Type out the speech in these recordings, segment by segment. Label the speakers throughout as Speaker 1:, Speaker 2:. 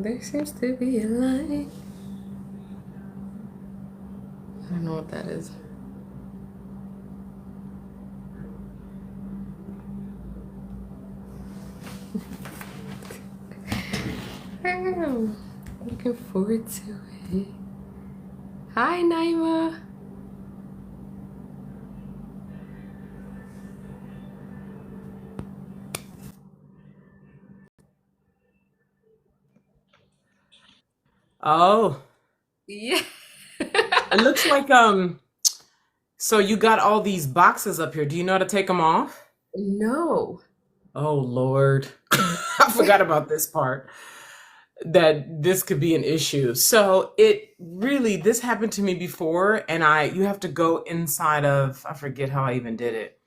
Speaker 1: There seems to be a light. I don't know what that is. Oh, looking forward to it. Hi, Naima.
Speaker 2: Oh,
Speaker 1: Yeah.
Speaker 2: it looks like so you got all these boxes up here. Do you know how to take them off?
Speaker 1: No.
Speaker 2: Oh Lord. I forgot about this part. That this could be an issue. So it really this happened to me before and I you have to go inside of I forget how I even did it.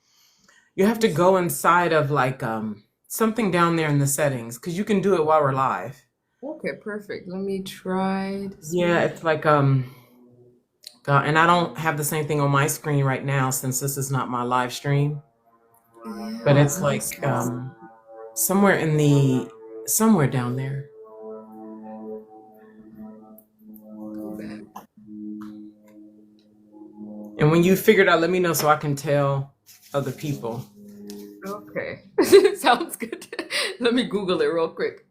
Speaker 2: You have to go inside of like something down there in the settings cuz you can do it while we're live.
Speaker 1: Okay, perfect. Let me try to
Speaker 2: Yeah,
Speaker 1: see.
Speaker 2: it's like and I don't have the same thing on my screen right now since this is not my live stream. But
Speaker 1: Yeah,
Speaker 2: it's
Speaker 1: let me
Speaker 2: like
Speaker 1: see.
Speaker 2: somewhere in the somewhere down there.
Speaker 1: Go back.
Speaker 2: And when you figure it out, let me know so I can tell other people.
Speaker 1: Okay. Sounds good. Let me Google it real quick.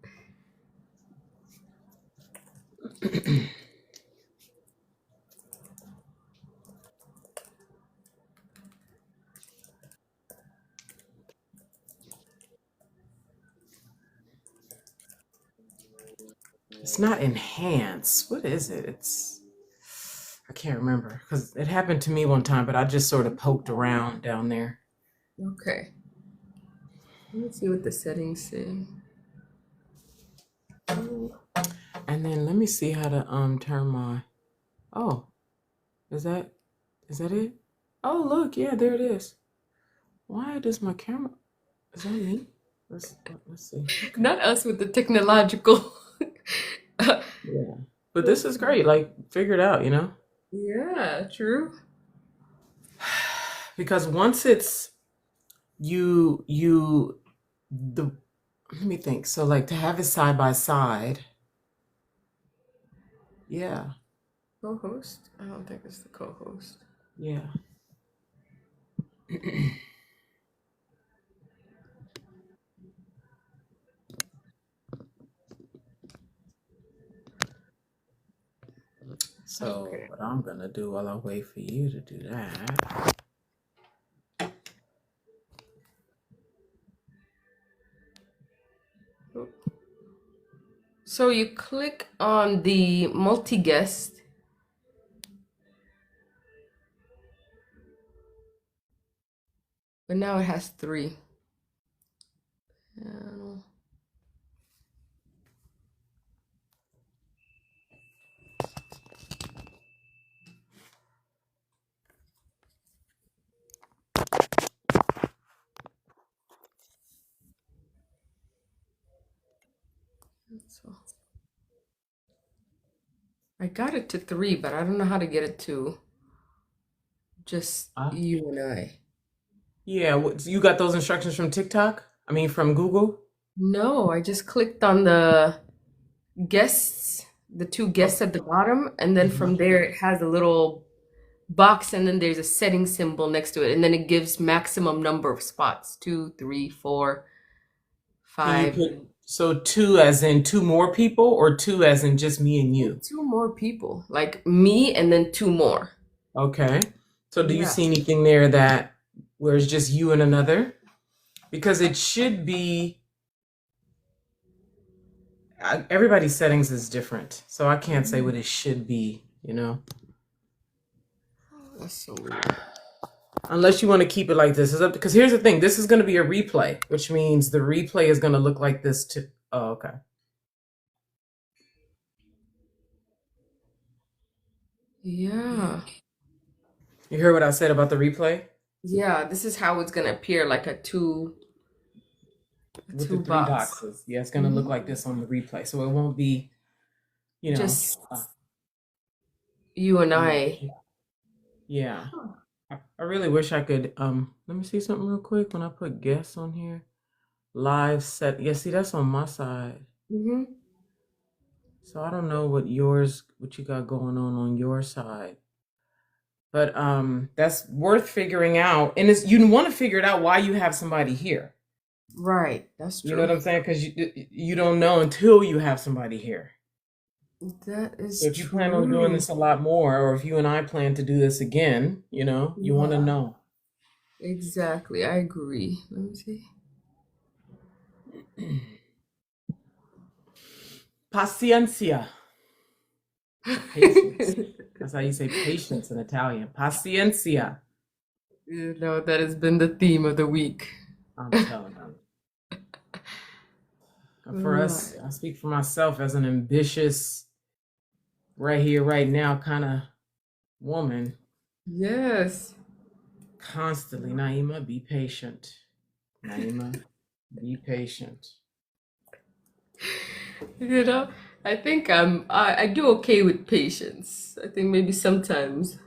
Speaker 2: It's not enhance. What is it? It's I can't remember because it happened to me one time, but I just sort of poked around down there.
Speaker 1: Okay. Let me see what the settings say.
Speaker 2: And then let me see how to turn my oh, is that is that it? Oh look, yeah, there it is. Why does my camera is that me? Let's see. Okay.
Speaker 1: Not us with the technological.
Speaker 2: Yeah. But this is great. Like figure it out, you know?
Speaker 1: Yeah, true.
Speaker 2: Because once it's you the let me think. So like to have it side by side, yeah,
Speaker 1: Co-host? I don't think it's the co-host.
Speaker 2: yeah. So
Speaker 1: Okay.
Speaker 2: what I'm gonna do while I wait for you to do that.
Speaker 1: So you click on the multi-guest, but now it has three. Uh, so I got it to three, but I don't know how to get it to just
Speaker 2: Uh,
Speaker 1: you and I.
Speaker 2: yeah, you got those instructions from TikTok? I mean from Google?
Speaker 1: No, I just clicked on the guests, the two
Speaker 2: Oh,
Speaker 1: guests at the bottom, and then
Speaker 2: mhm.
Speaker 1: from there it has a little box, and then there's a setting symbol next to it, and then it gives maximum number of spots: two, three, four,
Speaker 2: And you
Speaker 1: five,
Speaker 2: put so two as in two more people or two as in just me and you?
Speaker 1: two more people, like me, and then two more.
Speaker 2: Okay. So do you
Speaker 1: Yeah.
Speaker 2: see anything there that where it's just you and another? Because it should be everybody's settings is different, so I can't say what it should be, you know,
Speaker 1: That's so weird.
Speaker 2: unless you want to keep it like this. Is up because here's the thing: this is going to be a replay, which means the replay is going to look like this too. Oh, okay.
Speaker 1: Yeah.
Speaker 2: You heard what I said about the replay
Speaker 1: Yeah, this is how it's gonna appear, like a
Speaker 2: with the
Speaker 1: two
Speaker 2: three
Speaker 1: box.
Speaker 2: boxes. Yeah, it's going to look
Speaker 1: Mhm.
Speaker 2: like this on the replay, so it won't be, you know.
Speaker 1: Just you and
Speaker 2: Yeah,
Speaker 1: I.
Speaker 2: yeah. I really wish I could. Let me see something real quick. When I put guests on here, live set. Yeah, see that's on my side.
Speaker 1: Hmm.
Speaker 2: So I don't know what you got going on your side. But that's worth figuring out. And it's you want to figure it out why you have somebody here.
Speaker 1: Right, that's
Speaker 2: You know what
Speaker 1: true.
Speaker 2: I'm saying? Because you don't know until you have somebody here.
Speaker 1: That
Speaker 2: So
Speaker 1: is
Speaker 2: if you plan on doing
Speaker 1: true.
Speaker 2: this a lot more, or if you and I plan to do this again, you want to
Speaker 1: Yeah,
Speaker 2: know.
Speaker 1: exactly. I agree. Let me see.
Speaker 2: Paciencia. Patience. That's how you say patience in Italian. Paciencia.
Speaker 1: That has been the theme of the week.
Speaker 2: I'm telling you. For us,
Speaker 1: Right.
Speaker 2: I speak for myself as an ambitious, right here, right now kind of woman.
Speaker 1: Yes.
Speaker 2: Constantly, Naima, be patient. Naima, be patient.
Speaker 1: You know, I think I do okay with patience. I think maybe sometimes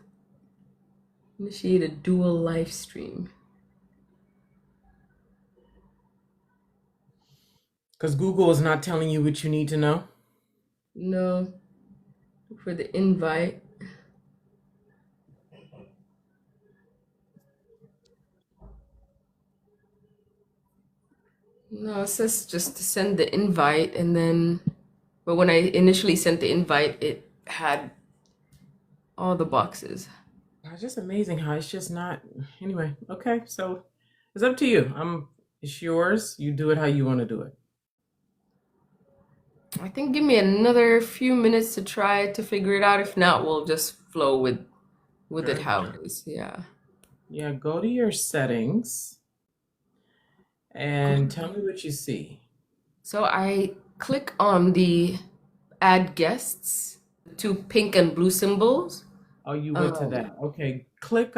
Speaker 1: initiate a dual live stream.
Speaker 2: Because Google is not telling you what you need to know.
Speaker 1: No, for the invite. No, it says just to send the invite and then but when I initially sent the invite, it had all the boxes.
Speaker 2: It's just amazing how it's just not. Anyway, okay, so it's up to you. It's yours. You do it how you want to do it.
Speaker 1: I think give me another few minutes to try to figure it out. If not, we'll just flow with it
Speaker 2: Very
Speaker 1: how
Speaker 2: good.
Speaker 1: it is. Yeah.
Speaker 2: Yeah, go to your settings and
Speaker 1: Go.
Speaker 2: tell me what you see.
Speaker 1: So I click on the add guests, two pink and blue symbols.
Speaker 2: Oh, you went to
Speaker 1: Um,
Speaker 2: that. Okay, click.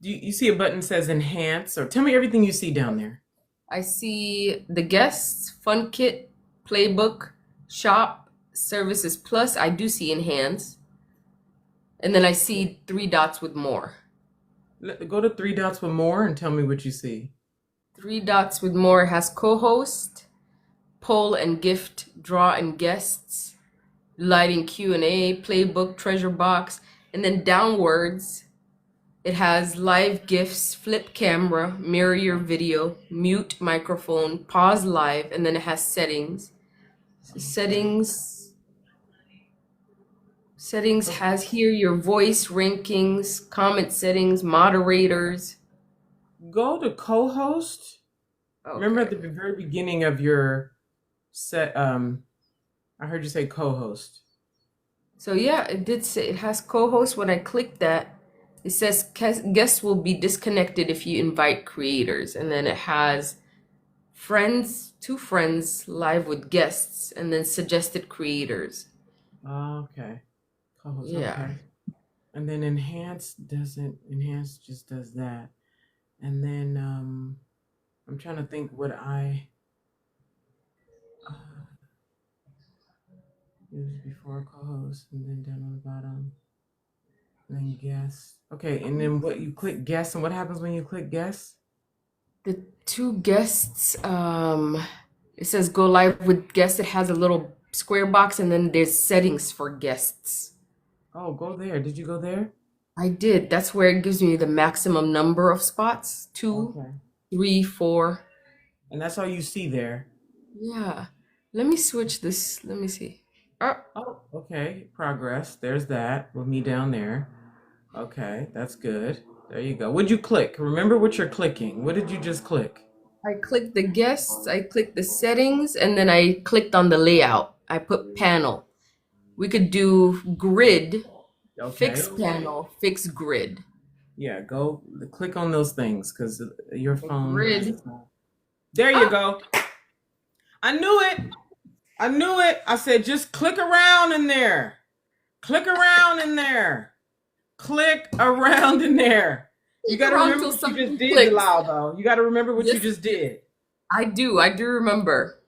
Speaker 2: Do you see a button that says enhance, or tell me everything you see down there?
Speaker 1: I see the guests, fun kit, playbook, shop, services plus. I do see enhance. And then I see three dots with more.
Speaker 2: Go to three dots with more and tell me what you see.
Speaker 1: Three dots with more has co-host, poll and gift, draw and guests, lighting Q&A, playbook, treasure box, and then downwards it has live gifts, flip camera, mirror your video, mute microphone, pause live, and then it has settings.
Speaker 2: Okay.
Speaker 1: Settings
Speaker 2: So
Speaker 1: has here your voice rankings, comment settings, moderators.
Speaker 2: go to co-host. Remember at
Speaker 1: Okay.
Speaker 2: the very beginning of your set, I heard you say co-host.
Speaker 1: So yeah, it did say it has co-host. When I click that, it says guests will be disconnected if you invite creators. And then it has friends, two friends live with guests, and then suggested creators.
Speaker 2: Okay. Co-host,
Speaker 1: Yeah.
Speaker 2: okay. And then enhance just does that. And then I'm trying to think what I uh, used before co-host, and then down on the bottom, and then guest. Okay, and then what you click guest, and what happens when you click guest?
Speaker 1: The two guests, it says go live with guests. It has a little square box, and then there's settings for guests.
Speaker 2: Oh, go there. Did you go there?
Speaker 1: I did. That's where it gives me the maximum number of spots. Two,
Speaker 2: Okay.
Speaker 1: three, four.
Speaker 2: And that's all you see there.
Speaker 1: Yeah. Let me switch this. Let me see. Oh,
Speaker 2: Oh, okay. Progress. There's that with me down there. Okay, that's good. There you go. What'd you click? Remember what you're clicking. What did you just click?
Speaker 1: I clicked the guests, I clicked the settings, and then I clicked on the layout. I put panel. We could do grid,
Speaker 2: Okay.
Speaker 1: fix panel, fix grid.
Speaker 2: Yeah, go click on those things because your
Speaker 1: The
Speaker 2: phone has
Speaker 1: grid.
Speaker 2: its own. There you
Speaker 1: Ah,
Speaker 2: go. I knew it. I knew it. I said just click around in there. Click around in there. Click around in there. You
Speaker 1: click
Speaker 2: got to
Speaker 1: around
Speaker 2: remember
Speaker 1: till
Speaker 2: what you just
Speaker 1: something
Speaker 2: did,
Speaker 1: clicks.
Speaker 2: Bilal, though. You got to remember what you
Speaker 1: Yes,
Speaker 2: just did.
Speaker 1: I do. I do remember.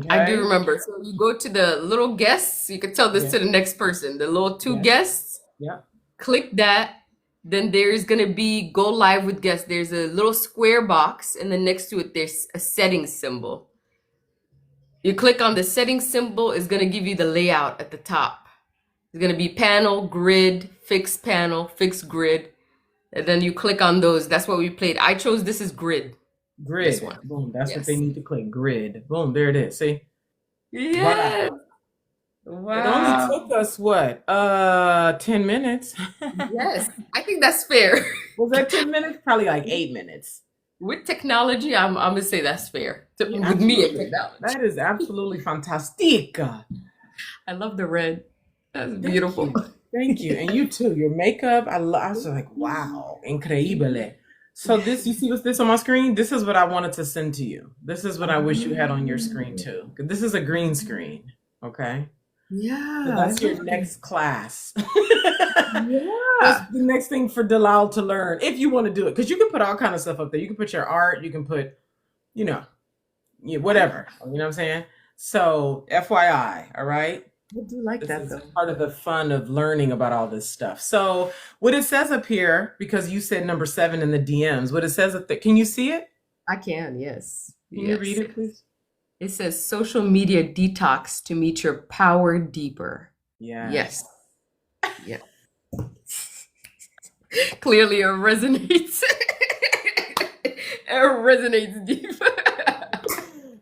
Speaker 1: I do
Speaker 2: Okay?
Speaker 1: remember. So you go to the little guests. You could tell this
Speaker 2: Yeah.
Speaker 1: to the next person. The little two
Speaker 2: Yeah.
Speaker 1: guests.
Speaker 2: Yeah.
Speaker 1: Click that. Then there's gonna be go live with guests. There's a little square box, and then next to it there's a settings symbol. You click on the settings symbol, it's going to give you the layout at the top. It's going to be panel, grid, fixed grid. And then you click on those. That's what we played. I chose this is grid, this
Speaker 2: Grid.
Speaker 1: one.
Speaker 2: Boom. That's what they
Speaker 1: Yes.
Speaker 2: need to click. Grid. Boom. There it is. See? Voila.
Speaker 1: Yes.
Speaker 2: It only
Speaker 1: Wow.
Speaker 2: took us what? 10 minutes.
Speaker 1: Yes. I think that's fair.
Speaker 2: Was that 10 minutes? Probably like 8 minutes.
Speaker 1: With technology, I'm gonna say that's fair.
Speaker 2: Yeah,
Speaker 1: With me and
Speaker 2: absolutely.
Speaker 1: technology.
Speaker 2: That is absolutely fantastic.
Speaker 1: I love the red. That's
Speaker 2: Thank
Speaker 1: beautiful.
Speaker 2: you. Thank you. And you too. Your makeup, I was like, wow, increíble. So this, you see what's this on my screen? This is what I wanted to send to you. This is what I wish you had on your screen too. 'Cause this is a green screen. Okay. So
Speaker 1: Yeah, I
Speaker 2: that's your
Speaker 1: love it.
Speaker 2: next class. That's
Speaker 1: Yeah.
Speaker 2: the next thing for Dalal to learn if you want to do it. Because you can put all kind of stuff up there. You can put your art, you can put, you know, whatever. You know what I'm saying? So FYI, all right?
Speaker 1: I do like
Speaker 2: This
Speaker 1: that
Speaker 2: is
Speaker 1: though.
Speaker 2: part of the fun of learning about all this stuff. So what it says up here, because you said number 7 in the DMs, what it says up there, can you see it?
Speaker 1: I can, yes.
Speaker 2: Can you read
Speaker 1: Yes,
Speaker 2: it,
Speaker 1: yes.
Speaker 2: please?
Speaker 1: It says social media detox to meet your power deeper.
Speaker 2: Yes.
Speaker 1: Yes. Yes. Clearly it resonates. It resonates deep.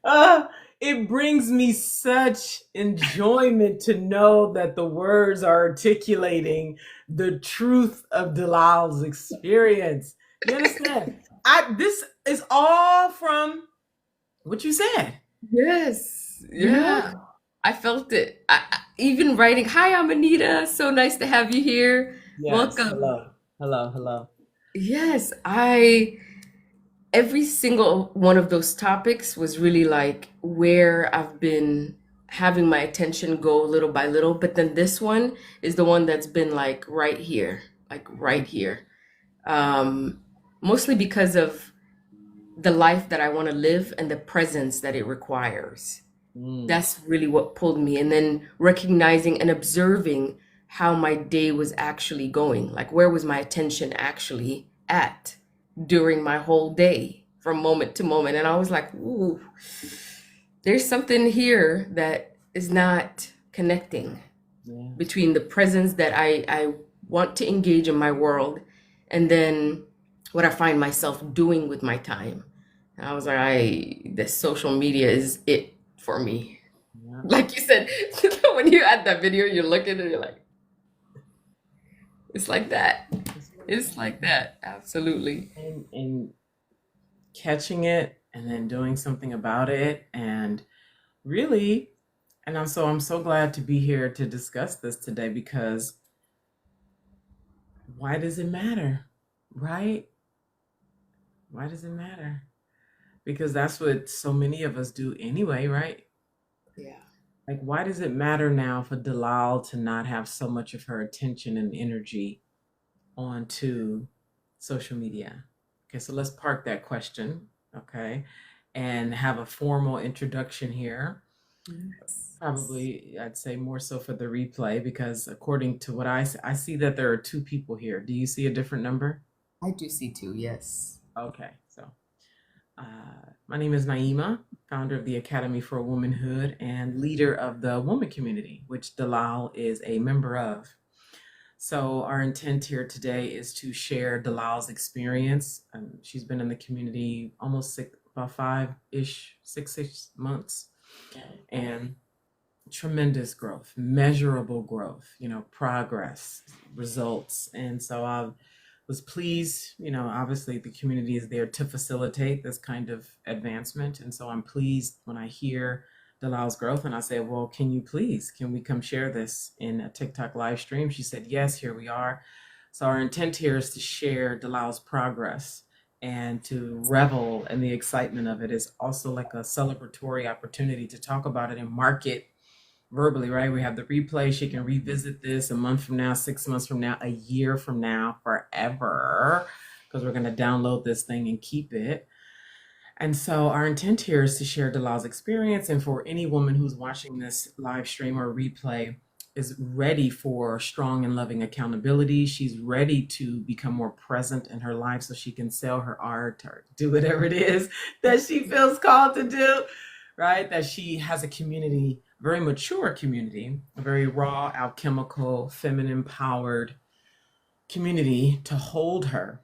Speaker 2: Uh, it brings me such enjoyment to know that the words are articulating the truth of Dalal's experience. You understand? This is all from what you said.
Speaker 1: Yes.
Speaker 2: You know?
Speaker 1: Yeah. I felt it. Even writing, "Hi, I'm Anita. So nice to have you here.
Speaker 2: Yes.
Speaker 1: Welcome."
Speaker 2: Hello. Hello. Hello.
Speaker 1: Yes, I every single one of those topics was really like where I've been having my attention go little by little, but then this one is the one that's been like right here. Um, Mostly because of the life that I want to live and the presence that it requires.
Speaker 2: Mm,
Speaker 1: That's really what pulled me. And then recognizing and observing how my day was actually going. Like, where was my attention actually at during my whole day from moment to moment? And I was like, ooh, there's something here that is not connecting
Speaker 2: yeah.
Speaker 1: between the presence that I want to engage in my world and then what I find myself doing with my time. And I was like, this social media is it for me.
Speaker 2: Yeah.
Speaker 1: Like you said, when you add that video, you're looking and you're like, it's like that. It's like that. Absolutely.
Speaker 2: And catching it and then doing something about it and really and I'm so glad to be here to discuss this today because why does it matter? Right? Why does it matter? Because that's what so many of us do anyway, right?
Speaker 1: Yeah.
Speaker 2: Like, why does it matter now for Dalal to not have so much of her attention and energy onto social media? Okay, so let's park that question, okay, and have a formal introduction here.
Speaker 1: Yes.
Speaker 2: Probably, I'd say more so for the replay because according to what I see that there are 2 people here. Do you see a different number?
Speaker 1: I do see too. Yes.
Speaker 2: Okay, so my name is Naima, founder of the Academy for Womanhood and leader of the woman community, which Dalal is a member of. So our intent here today is to share Dalal's experience. She's been in the community almost about 5-ish, 6 months, and tremendous growth, measurable growth, progress, results. And so I was pleased, obviously the community is there to facilitate this kind of advancement. And so I'm pleased when I hear Dalal's growth and I say, well, can we come share this in a TikTok live stream? She said, yes, here we are. So our intent here is to share Dalal's progress and to revel in the excitement of it. Is also like a celebratory opportunity to talk about it and mark it verbally, right? We have the replay. She can revisit this a month from now, 6 months from now, a year from now, forever, because we're going to download this thing and keep it. And so our intent here is to share Dalal's experience. And for any woman who's watching this live stream or replay is ready for strong and loving accountability, she's ready to become more present in her life so she can sell her art or do whatever it is that she feels called to do. right? That she has a community, a very mature community, a very raw, alchemical, feminine powered community to hold her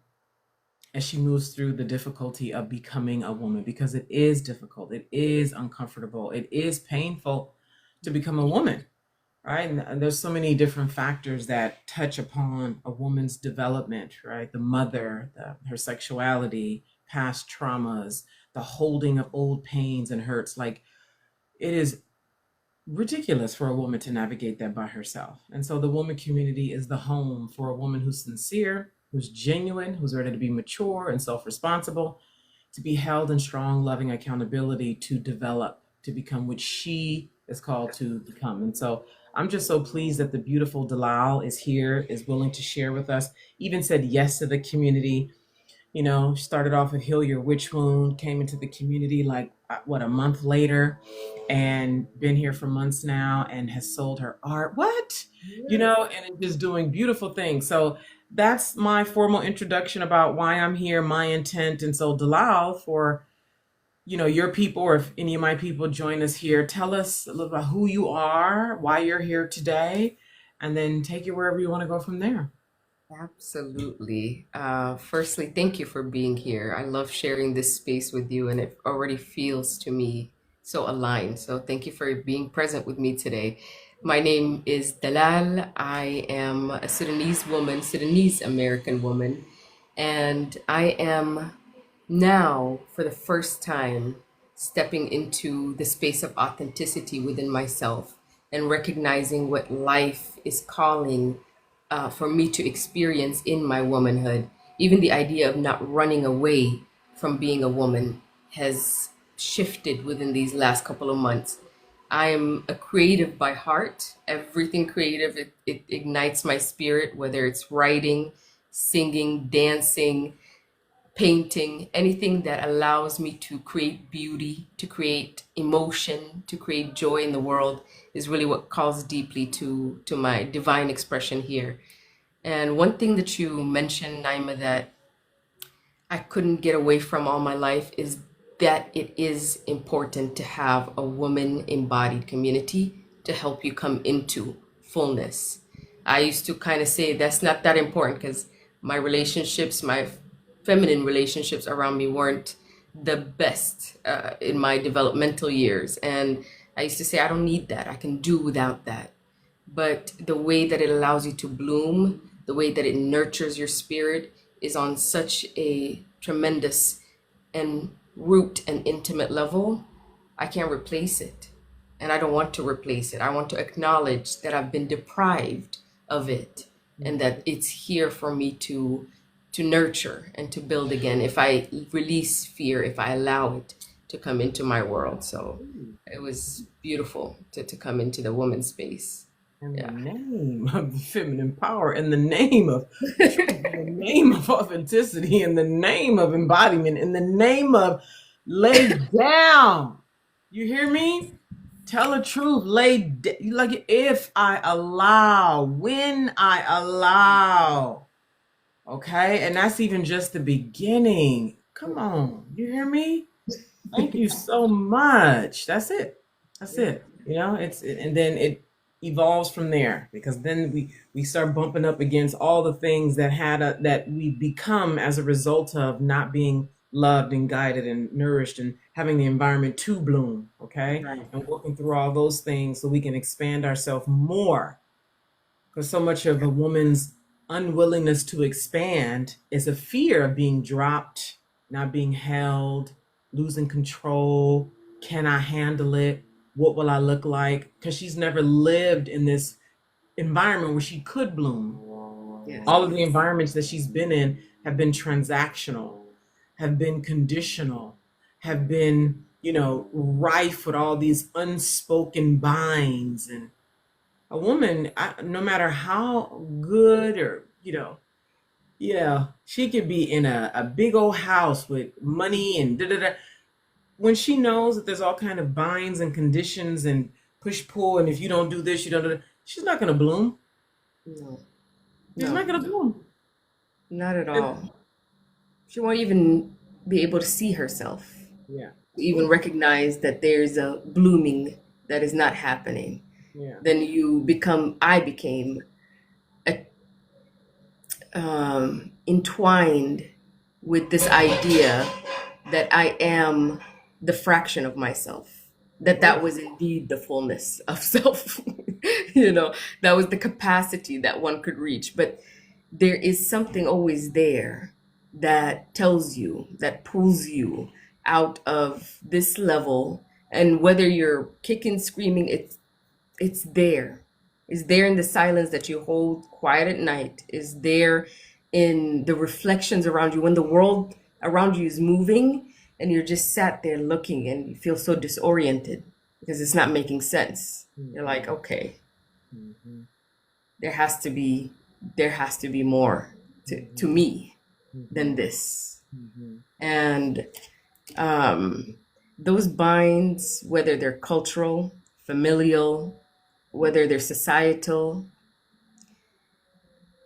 Speaker 2: as she moves through the difficulty of becoming a woman, because it is difficult, it is uncomfortable, it is painful to become a woman, right? And there's so many different factors that touch upon a woman's development, right? The mother, her sexuality, past traumas, the holding of old pains and hurts. Like, it is ridiculous for a woman to navigate that by herself. And so the woman community is the home for a woman who's sincere, who's genuine, who's ready to be mature and self responsible, to be held in strong, loving accountability to develop, to become what she is called to become. And so I'm just so pleased that the beautiful Dalal is here, is willing to share with us, even said yes to the community. Started off with Heal Your Witch Wound, came into the community like, what, a month later, and been here for months now and has sold her art. What? And is just doing beautiful things. So that's my formal introduction about why I'm here, my intent. And so, Dalal, for your people, or if any of my people join us here, tell us a little about who you are, why you're here today, and then take it wherever you want to go from there.
Speaker 1: Absolutely. Firstly, thank you for being here. I love sharing this space with you, and it already feels to me so aligned. So, thank you for being present with me today. My name is Dalal. I am a Sudanese woman, Sudanese American woman, and I am now, for the first time, stepping into the space of authenticity within myself and recognizing what life is calling for me to experience in my womanhood. Even the idea of not running away from being a woman has shifted within these last couple of months. I am a creative by heart. Everything creative, it ignites my spirit, whether it's writing, singing, dancing, painting, anything that allows me to create beauty, to create emotion, to create joy in the world is really what calls deeply to my divine expression here. And one thing that you mentioned, Naima, that I couldn't get away from all my life is that it is important to have a woman embodied community to help you come into fullness. I used to kind of say that's not that important because my relationships, my feminine relationships around me weren't the best in my developmental years. And I used to say, I don't need that. I can do without that. But the way that it allows you to bloom, the way that it nurtures your spirit is on such a tremendous and root and intimate level. I can't replace it. And I don't want to replace it. I want to acknowledge that I've been deprived of it and that it's here for me to nurture and to build again if I release fear, if I allow it to come into my world. So it was beautiful to come into the woman space.
Speaker 2: In the
Speaker 1: Yeah.
Speaker 2: name of the feminine power, in the name of truth, in the name of authenticity, in the name of embodiment, in the name of lay down. You hear me? Tell the truth. Like, if I allow, when I allow. Okay, and that's even just the beginning. Come on, you hear me? Thank you so much. That's it. That's it. And then it evolves from there, because then we start bumping up against all the things that we become as a result of not being loved and guided and nourished and having the environment to bloom. Okay,
Speaker 1: Right.
Speaker 2: and working through all those things so we can expand ourselves more, because so much of a woman's unwillingness to expand is a fear of being dropped, not being held, losing control. Can I handle it? What will I look like? Because she's never lived in this environment where she could bloom.
Speaker 1: Yes.
Speaker 2: All of the environments that she's been in have been transactional, have been conditional, have been, rife with all these unspoken binds. And a woman, no matter how good or, yeah, she could be in a big old house with money and da da da. When she knows that there's all kind of binds and conditions and push pull, and if you don't do this, you don't do that, she's not gonna bloom.
Speaker 1: No,
Speaker 2: She's
Speaker 1: no,
Speaker 2: not gonna bloom.
Speaker 1: not at
Speaker 2: And-
Speaker 1: all. She won't even be able to see herself.
Speaker 2: yeah.
Speaker 1: even recognize that there's a blooming that is not happening,
Speaker 2: Yeah.
Speaker 1: then I became entwined with this idea that I am the fraction of myself, that
Speaker 2: Oh.
Speaker 1: was indeed the fullness of self. you know, that was the capacity that one could reach. But there is something always there that tells you, that pulls you out of this level. And whether you're kicking, screaming, it's there. It's there in the silence that you hold quiet at night. Is there in the reflections around you when the world around you is moving and you're just sat there looking and you feel so disoriented because it's not making sense. You're like,
Speaker 2: Mhm.
Speaker 1: okay,
Speaker 2: Mhm.
Speaker 1: there has to be there has to be more to
Speaker 2: Mhm.
Speaker 1: me than
Speaker 2: Mhm.
Speaker 1: this.
Speaker 2: Mhm.
Speaker 1: And um, those binds, whether they're cultural, familial, whether they're societal,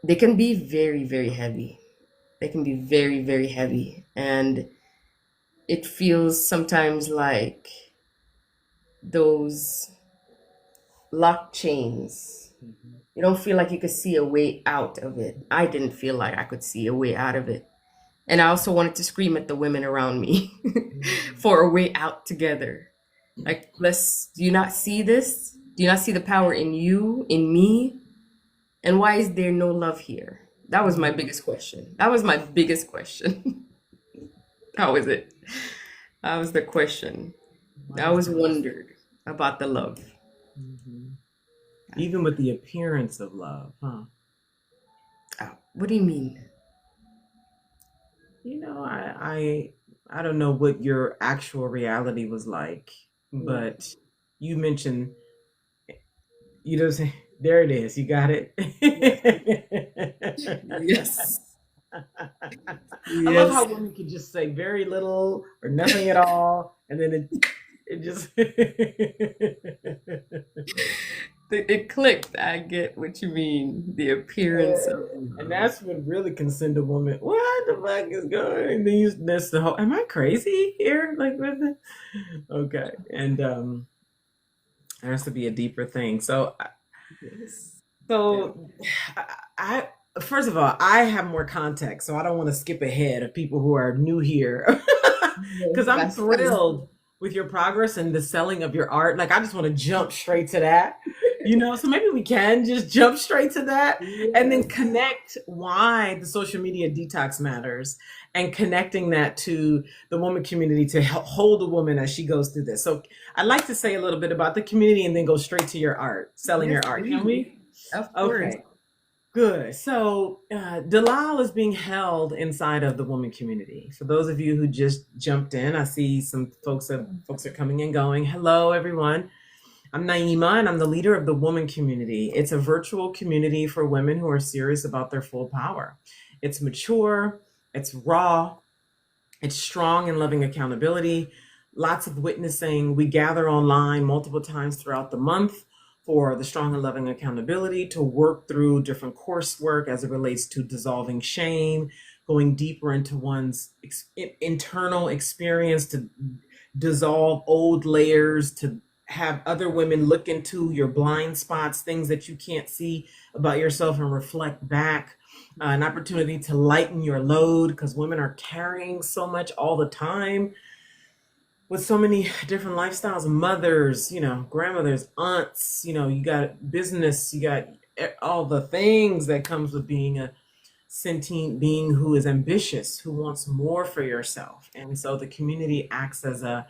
Speaker 1: they can be very, very heavy. They can be very, very heavy. And it feels sometimes like those lock chains.
Speaker 2: Mhm.
Speaker 1: You don't feel like you could see a way out of it. I didn't feel like I could see a way out of it. And I also wanted to scream at the women around me
Speaker 2: Mhm.
Speaker 1: for a way out together. Like, do you not see this? Do you not see the power in you, in me? And why is there no love here? That was my
Speaker 2: Mhm.
Speaker 1: biggest question. That was my biggest question. How is it? That was the question.
Speaker 2: Why
Speaker 1: I
Speaker 2: is
Speaker 1: always
Speaker 2: there?
Speaker 1: wondered about the love.
Speaker 2: Mhm. Even with the appearance of love, huh?
Speaker 1: What do you mean?
Speaker 2: You know, I don't know what your actual reality was like,
Speaker 1: Mm.
Speaker 2: but you mentioned, you know, there it is. You got it.
Speaker 1: Yes. Yes.
Speaker 2: I love
Speaker 1: Yes.
Speaker 2: how women can just say very little or nothing at all, and then it just
Speaker 1: It clicked. I get what you mean. The appearance of
Speaker 2: and
Speaker 1: love.
Speaker 2: that's what really can send a woman. What the fuck is going? And then that's the whole. Am I crazy here? Like with it? Okay, and there has to be a deeper thing.
Speaker 1: Yes. Yeah.
Speaker 2: So I first of all, I have more context, so I don't want to skip ahead of people who are new here. Because I'm
Speaker 1: That's
Speaker 2: thrilled with your progress and the selling of your art. Like, I just want to jump straight to that, So maybe we can just jump straight to that and then
Speaker 1: yes.
Speaker 2: connect why the social media detox matters and connecting that to the woman community to help hold a woman as she goes through this. So, I'd like to say a little bit about the community and then go straight to your art, selling
Speaker 1: Yes,
Speaker 2: your art. Can
Speaker 1: please.
Speaker 2: we?
Speaker 1: Of course.
Speaker 2: Okay. Good. So, Dalal is being held inside of the woman community. For those of you who just jumped in, I see some folks are coming and going. Hello, everyone. I'm Naima, and I'm the leader of the woman community. It's a virtual community for women who are serious about their full power. It's mature, it's raw, it's strong and loving accountability, lots of witnessing. We gather online multiple times throughout the month for the strong and loving accountability to work through different coursework as it relates to dissolving shame, going deeper into one's internal experience to dissolve old layers, to have other women look into your blind spots, things that you can't see about yourself and reflect back, an opportunity to lighten your load because women are carrying so much all the time with so many different lifestyles, mothers, grandmothers, aunts, you got business, you got all the things that comes with being a sentient being who is ambitious, who wants more for yourself. And so the community acts as a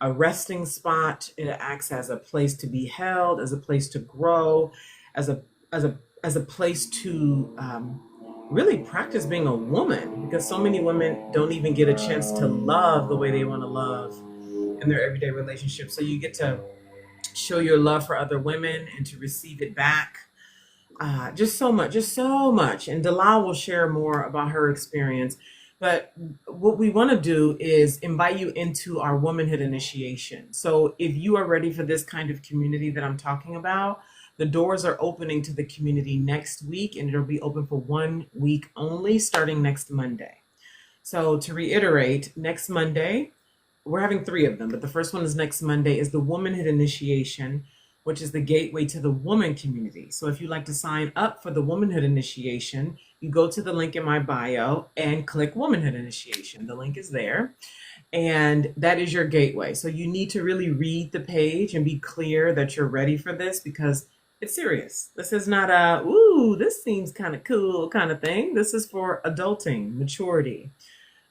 Speaker 2: resting spot. It acts as a place to be held, as a place to grow, as a as a place to really practice being a woman, because so many women don't even get a chance to love the way they want to love in their everyday relationships. So you get to show your love for other women and to receive it back. Just so much, just so much. And Dalal will share more about her experience. But what we want to do is invite you into our womanhood initiation. So if you are ready for this kind of community that I'm talking about, the doors are opening to the community next week, and it'll be open for 1 week only, starting next Monday. So to reiterate, next Monday, we're having three of them, but the first one is next Monday, is the Womanhood Initiation, which is the gateway to the woman community. So if you'd like to sign up for the Womanhood Initiation, you go to the link in my bio and click Womanhood Initiation. The link is there, and that is your gateway. So you need to really read the page and be clear that you're ready for this, because it's serious. This is not a, ooh, this seems kind of cool kind of thing. This is for adulting, maturity,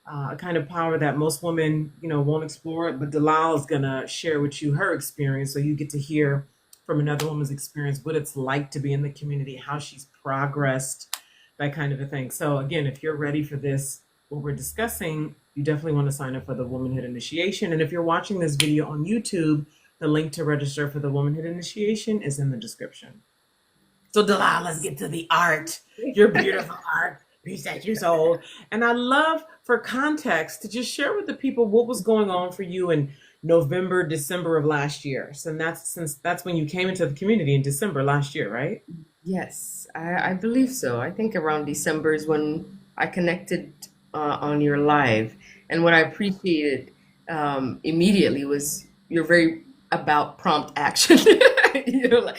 Speaker 2: a kind of power that most women, won't explore it. But Dalal is gonna share with you her experience, so you get to hear from another woman's experience what it's like to be in the community, how she's progressed, that kind of a thing. So again, if you're ready for this, what we're discussing, you definitely want to sign up for the Womanhood Initiation. And if you're watching this video on YouTube, the link to register for the Womanhood Initiation is in the description. So Dalal, let's get to the art. Your beautiful art. Peace at your soul. And I love, for context, to just share with the people what was going on for you in November, December of last year. So that's when you came into the community in December last year, right?
Speaker 1: Yes, I believe so. I think around December is when I connected on your live. And what I appreciated immediately was you're very about prompt action. Like
Speaker 2: If you're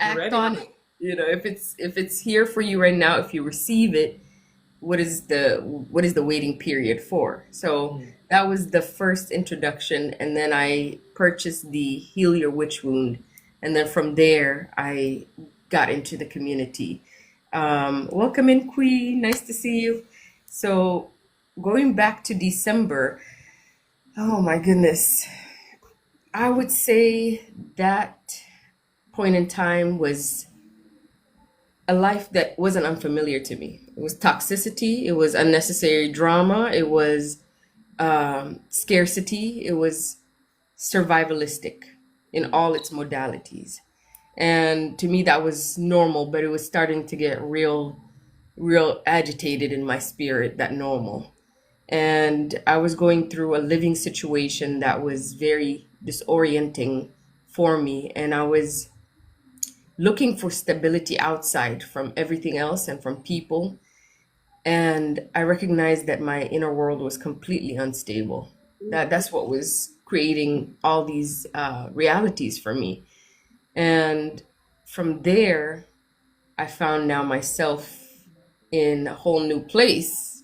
Speaker 1: act
Speaker 2: ready.
Speaker 1: on it. If it's here for you right now, if you receive it, what is the waiting period for? So that was the first introduction, and then I purchased the Heal Your Witch Wound, and then from there I got into the community. Welcome in, Queen. Nice to see you. So going back to December, oh my goodness, I would say that point in time was a life that wasn't unfamiliar to me. It was toxicity, it was unnecessary drama, it was scarcity, it was survivalistic in all its modalities. And to me, that was normal, but it was starting to get real agitated in my spirit, that normal. And I was going through a living situation that was very disorienting for me. And I was looking for stability outside from everything else and from people. And I recognized that my inner world was completely unstable. That's what was creating all these realities for me. And from there, I found now myself in a whole new place.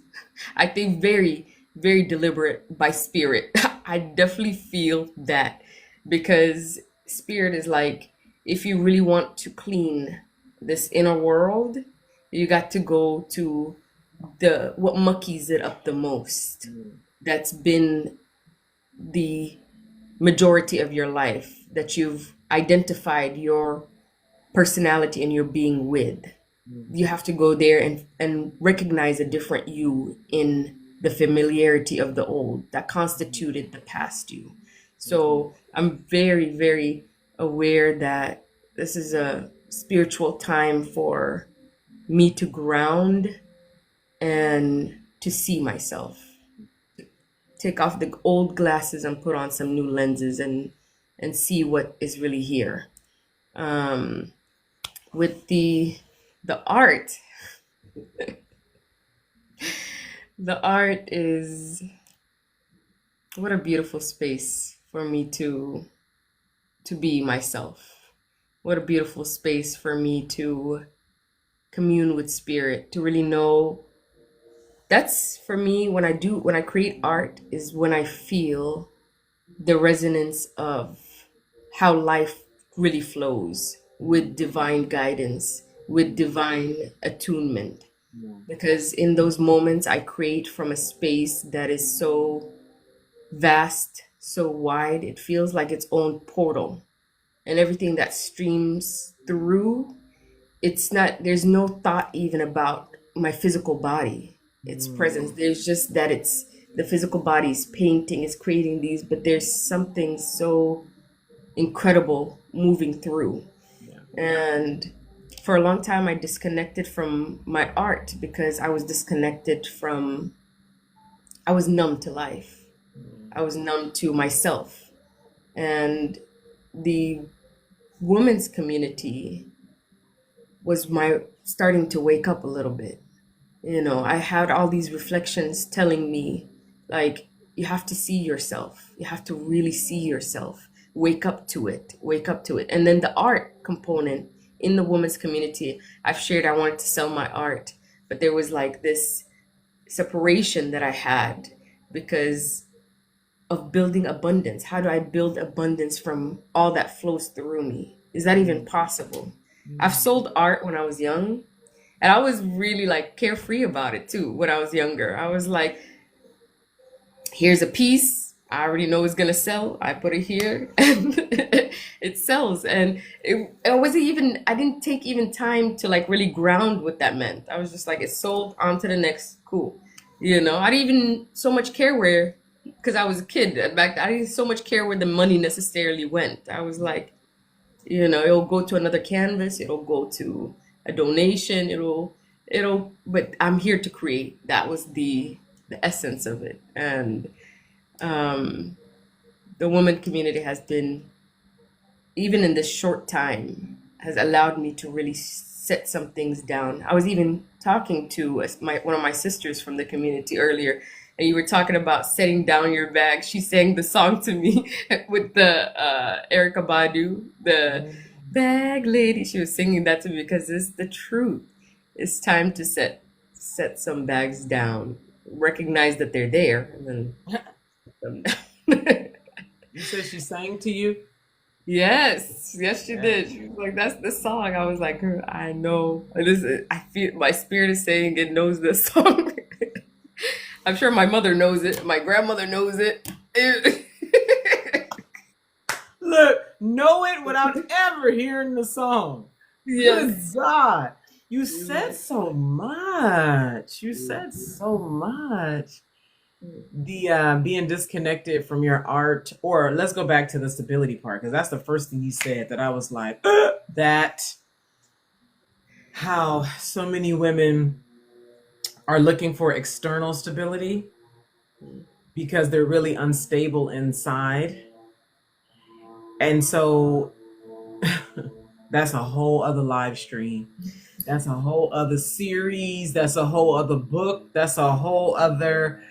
Speaker 1: I think very, very deliberate by spirit. I definitely feel that because spirit is like, if you really want to clean this inner world, you got to go to the what muckies it up the most. That's been the majority of your life, that you've identified your personality and your being with. You have to go there and recognize a different you in the familiarity of the old that constituted the past you. So I'm very, very aware that this is a spiritual time for me to ground and to see myself. Take off the old glasses and put on some new lenses and see what is really here. With the art, the art is, what a beautiful space for me to be myself. What a beautiful space for me to commune with spirit, to really know. That's for me, when I create art, is when I feel the resonance of how life really flows with divine guidance, with divine attunement. Because in those moments, I create from a space that is so vast, so wide, it feels like its own portal. And everything that streams through, there's no thought even about my physical body, its presence. There's just that it's the physical body is painting, is creating these, but there's something so incredible moving through. And for a long time, I disconnected from my art because I was I was numb to life. I was numb to myself. And the women's community was my starting to wake up a little bit. I had all these reflections telling me, like, you have to see yourself. You have to really see yourself. Wake up to it. Wake up to it. And then the art component in the women's community, I've shared I wanted to sell my art, but there was like this separation that I had because of building abundance. How do I build abundance from all that flows through me? Is that even possible? I've sold art when I was young, and I was really like carefree about it too when I was younger. I was like, here's a piece. I already know it's gonna sell. I put it here and it sells. And it wasn't even, I didn't take even time to like really ground what that meant. I was just like, it's sold, on to the next, cool. I didn't even so much care where, because I was a kid back then, I didn't so much care where the money necessarily went. I was like, it'll go to another canvas, it'll go to a donation, but I'm here to create. That was the essence of it. And um, the woman community has been, even in this short time, has allowed me to really set some things down. I was even talking to one of my sisters from the community earlier, and you were talking about setting down your bag. She sang the song to me with the Erica Badu, the bag lady. She was singing that to me because it's the truth. It's time to set some bags down, recognize that they're there, and then put them down.
Speaker 2: You said she sang to you?
Speaker 1: Yes, yes, she
Speaker 2: Yeah.
Speaker 1: did. She was like, "That's the song." I was like, "Girl, I know. I feel my spirit is saying it knows this song." I'm sure my mother knows it. My grandmother knows it.
Speaker 2: Look, know it without ever hearing the song. Good
Speaker 1: Yes.
Speaker 2: God. You said so much. You said so much. The being disconnected from your art, or let's go back to the stability part, because that's the first thing you said that I was like, that how so many women are looking for external stability because they're really unstable inside. And so that's a whole other live stream. That's a whole other series. That's a whole other book. That's a whole other,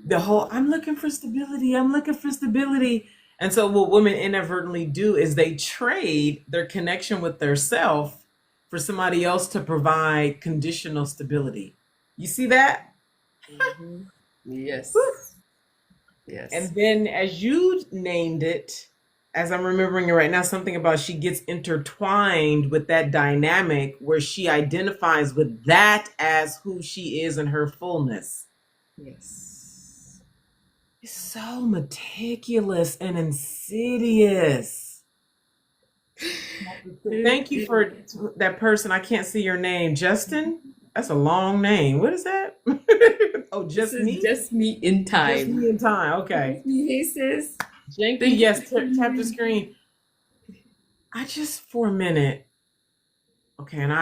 Speaker 2: I'm looking for stability. I'm looking for stability. And so what women inadvertently do is they trade their connection with their self for somebody else to provide conditional stability. You see that?
Speaker 1: Mhm.
Speaker 2: Whew.
Speaker 1: Yes. Yes.
Speaker 2: And then as you named it, as I'm remembering it right now, something about she gets intertwined with that dynamic where she identifies with that as who she is in her fullness.
Speaker 1: Yes.
Speaker 2: It's so meticulous and insidious. Thank you for that person. I can't see your name. Justin? That's a long name. What is that? Oh,
Speaker 1: This
Speaker 2: just
Speaker 1: is
Speaker 2: me?
Speaker 1: just me in
Speaker 2: Just
Speaker 1: time.
Speaker 2: me in time. Okay.
Speaker 1: Just me, hey sis.
Speaker 2: Thank you.
Speaker 1: Thank you for
Speaker 2: Yes, tap the
Speaker 1: coming
Speaker 2: screen. I just for a minute. Okay, and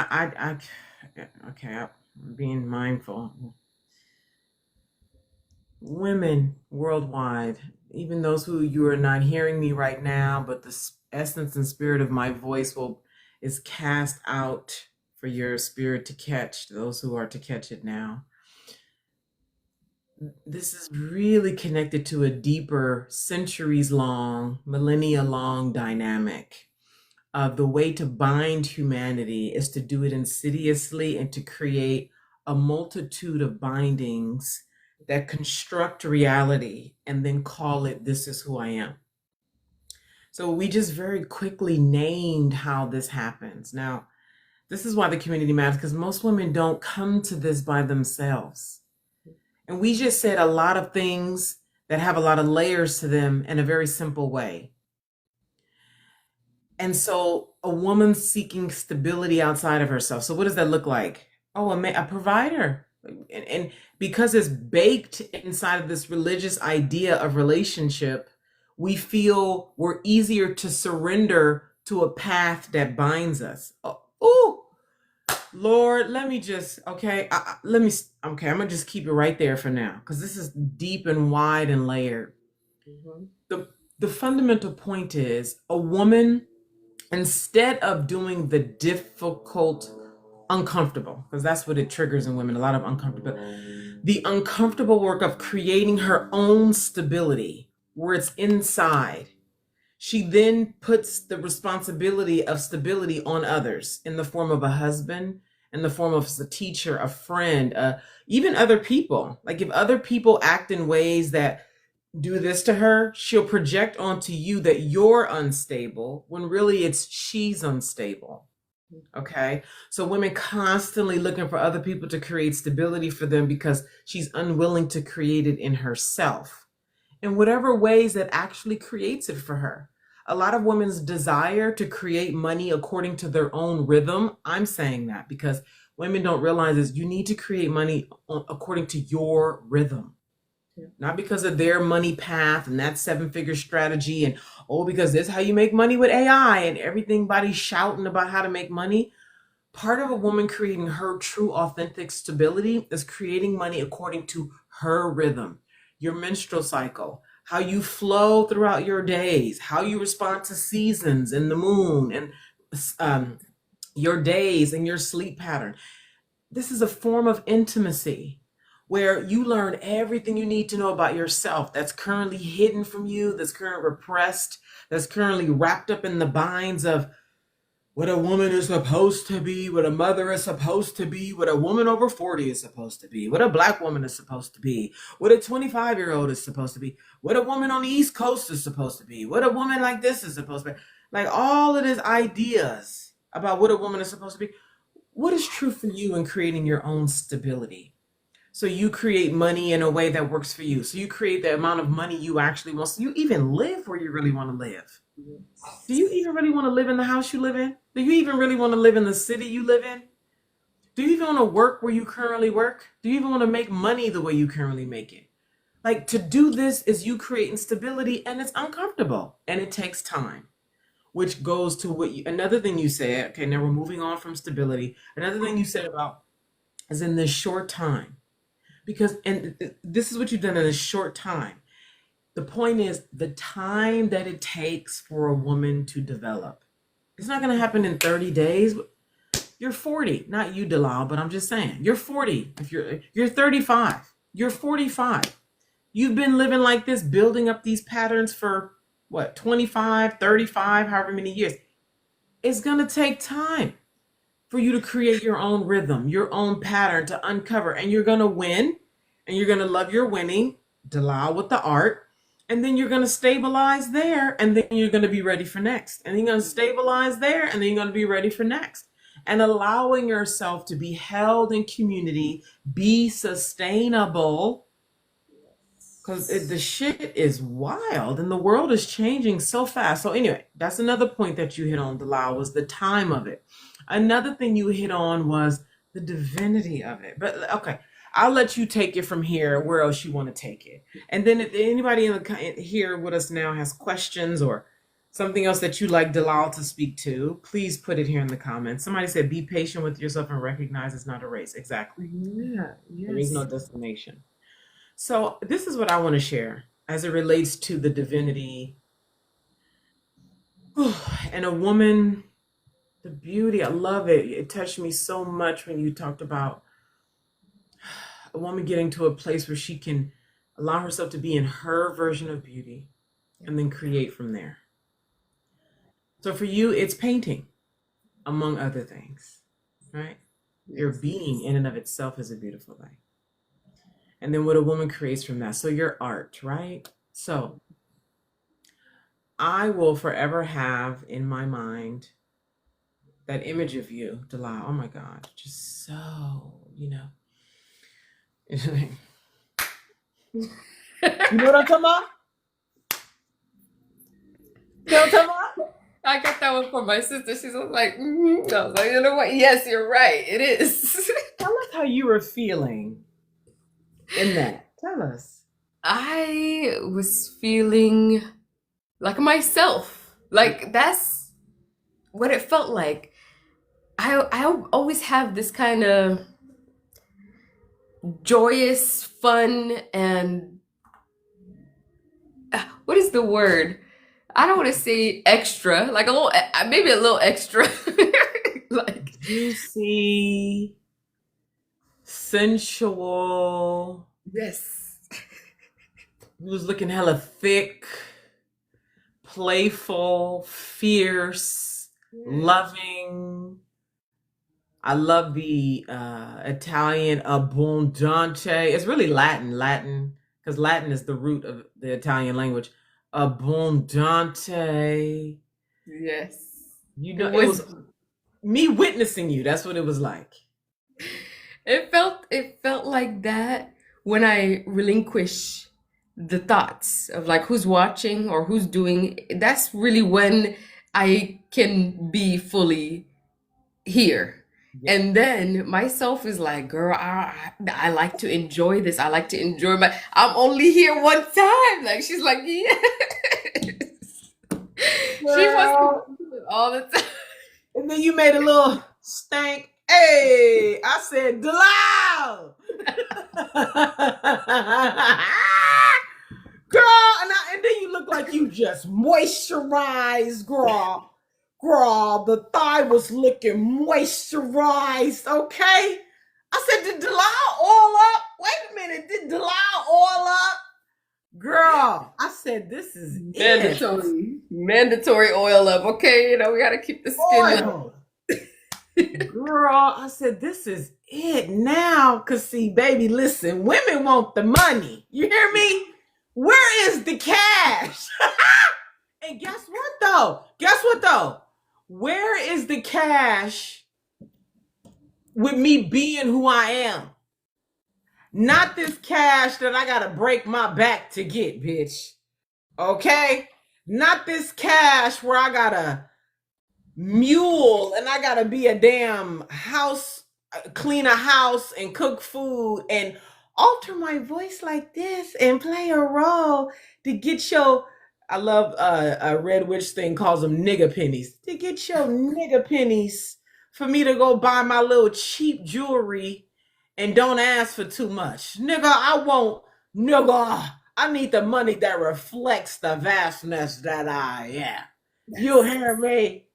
Speaker 2: okay, I'm being mindful. Women worldwide, even those who you are not hearing me right now, but the essence and spirit of my voice is cast out for your spirit to catch, those who are to catch it now. This is really connected to a deeper, centuries long, millennia long dynamic. The way to bind humanity is to do it insidiously and to create a multitude of bindings that construct reality and then call it, this is who I am. So we just very quickly named how this happens. Now, this is why the community matters, because most women don't come to this by themselves. And we just said a lot of things that have a lot of layers to them in a very simple way. And so a woman seeking stability outside of herself. So what does that look like? Oh, a provider. And because it's baked inside of this religious idea of relationship, we feel we're easier to surrender to a path that binds us. Oh, Lord, let me just, okay, okay, I'm gonna just keep it right there for now, because this is deep and wide and layered.
Speaker 1: Mhm.
Speaker 2: The fundamental point is a woman, instead of doing the difficult, uncomfortable, because that's what it triggers in women, a lot of uncomfortable. the uncomfortable work of creating her own stability where it's inside. She then puts the responsibility of stability on others in the form of a husband, in the form of a teacher, a friend, even other people. Like if other people act in ways that do this to her, she'll project onto you that you're unstable when really it's she's unstable. Okay. So women constantly looking for other people to create stability for them because she's unwilling to create it in herself in whatever ways that actually creates it for her. A lot of women's desire to create money according to their own rhythm. I'm saying that because women don't realize is you need to create money according to your rhythm. Not because of their money path and that 7-figure strategy and oh, because this is how you make money with AI and everybody's shouting about how to make money. Part of a woman creating her true authentic stability is creating money according to her rhythm, your menstrual cycle, how you flow throughout your days, how you respond to seasons and the moon and your days and your sleep pattern. This is a form of intimacy where you learn everything you need to know about yourself that's currently hidden from you, that's currently repressed, that's currently wrapped up in the binds of what a woman is supposed to be, what a mother is supposed to be, what a woman over 40 is supposed to be, what a black woman is supposed to be, what a 25-year-old is supposed to be, what a woman on the East Coast is supposed to be, what a woman like this is supposed to be. Like all of these ideas about what a woman is supposed to be. What is true for you in creating your own stability? So you create money in a way that works for you. So you create the amount of money you actually want. So you even live where you really want to live. Do you even really want to live in the house you live in? Do you even really want to live in the city you live in? Do you even want to work where you currently work? Do you even want to make money the way you currently make it? Like to do this is you creating stability and it's uncomfortable and it takes time, which goes to what you, another thing you said. Okay, now we're moving on from stability. Another thing you said about is in this short time. Because, and this is what you've done in a short time. The point is the time that it takes for a woman to develop. It's not going to happen in 30 days. You're 40, not you, Dalal, but I'm just saying, you're 40. If you're 35, you're 45. You've been living like this, building up these patterns for what, 25, 35, however many years. It's going to take time for you to create your own rhythm, your own pattern to uncover. And you're going to win and you're going to love your winning, Dalal with the art. And then you're going to stabilize there. And then you're going to be ready for next. And then you're going to stabilize there. And then you're going to be ready for next. And allowing yourself to be held in community, be sustainable. Because the shit is wild and the world is changing so fast. So anyway, that's another point that you hit on, Dalal, was the time of it. Another thing you hit on was the divinity of it. But okay, I'll let you take it from here, where else you want to take it. And then if anybody in the here with us now has questions or something else that you'd like Dalal to speak to, please put it here in the comments. Somebody said, be patient with yourself and recognize it's not a race. Exactly.
Speaker 1: Yeah,
Speaker 2: There is no
Speaker 1: yes.
Speaker 2: destination. So this is what I want to share as it relates to the divinity and a woman, the beauty. I love it. It touched me so much when you talked about a woman getting to a place where she can allow herself to be in her version of beauty and then create from there. So for you, it's painting, among other things, right? Your
Speaker 1: Yes.
Speaker 2: being in and of itself is a beautiful thing. And then what a woman creates from that. So your art, right? So I will forever have in my mind that image of you, Delilah. Oh my God, just so, you know what I'm talking about? You know what I'm talking about?
Speaker 1: I got that one from my sister. She's like, I was like, you know what? Yes, you're right. It is.
Speaker 2: Tell us how you were feeling in that. Tell us.
Speaker 1: I was feeling like myself. Like that's what it felt like. I always have this kind of joyous, fun, and what is the word? I don't want to say extra, like a little, maybe a little extra, like
Speaker 2: Juicy, sensual.
Speaker 1: Yes.
Speaker 2: He was looking hella thick, playful, fierce,
Speaker 1: Yes.
Speaker 2: loving. I love the Italian abbondante. It's really Latin, because Latin is the root of the Italian language. Abbondante.
Speaker 1: Yes.
Speaker 2: You
Speaker 1: It
Speaker 2: know, it
Speaker 1: was
Speaker 2: was me witnessing you. That's what it was like.
Speaker 1: it felt like that when I relinquish the thoughts of like who's watching or who's doing. That's really when I can be fully here.
Speaker 2: Yeah.
Speaker 1: And then myself is like, girl, I like to enjoy this. I like to enjoy my, I'm only here one time. Like, she's like, yes. She wants to
Speaker 2: Girl.
Speaker 1: do it all the time.
Speaker 2: And then you made a little stank. Hey, I said, Delisle. Girl, and then you look like you just moisturized, girl. Girl, the thigh was looking moisturized, okay? I said, did Delisle oil up? Wait a minute, did Delisle oil up? Girl, I said, this is it.
Speaker 1: Mandatory oil up. Okay, we gotta keep the skin nice.
Speaker 2: Oil. Girl, I said, this is it now. Cause see, baby, listen, women want the money. You hear me? Where is the cash? And guess what though? Where is the cash with me being who I am? Not this cash that I gotta break my back to get, bitch. Okay? Not this cash where I gotta mule and I gotta be a damn house, clean a house and cook food and alter my voice like this and play a role to get your, I love a Red Witch thing calls them nigga pennies, to get your nigga pennies for me to go buy my little cheap jewelry and don't ask for too much. Nigga, I need the money that reflects the vastness that I am. You hear me?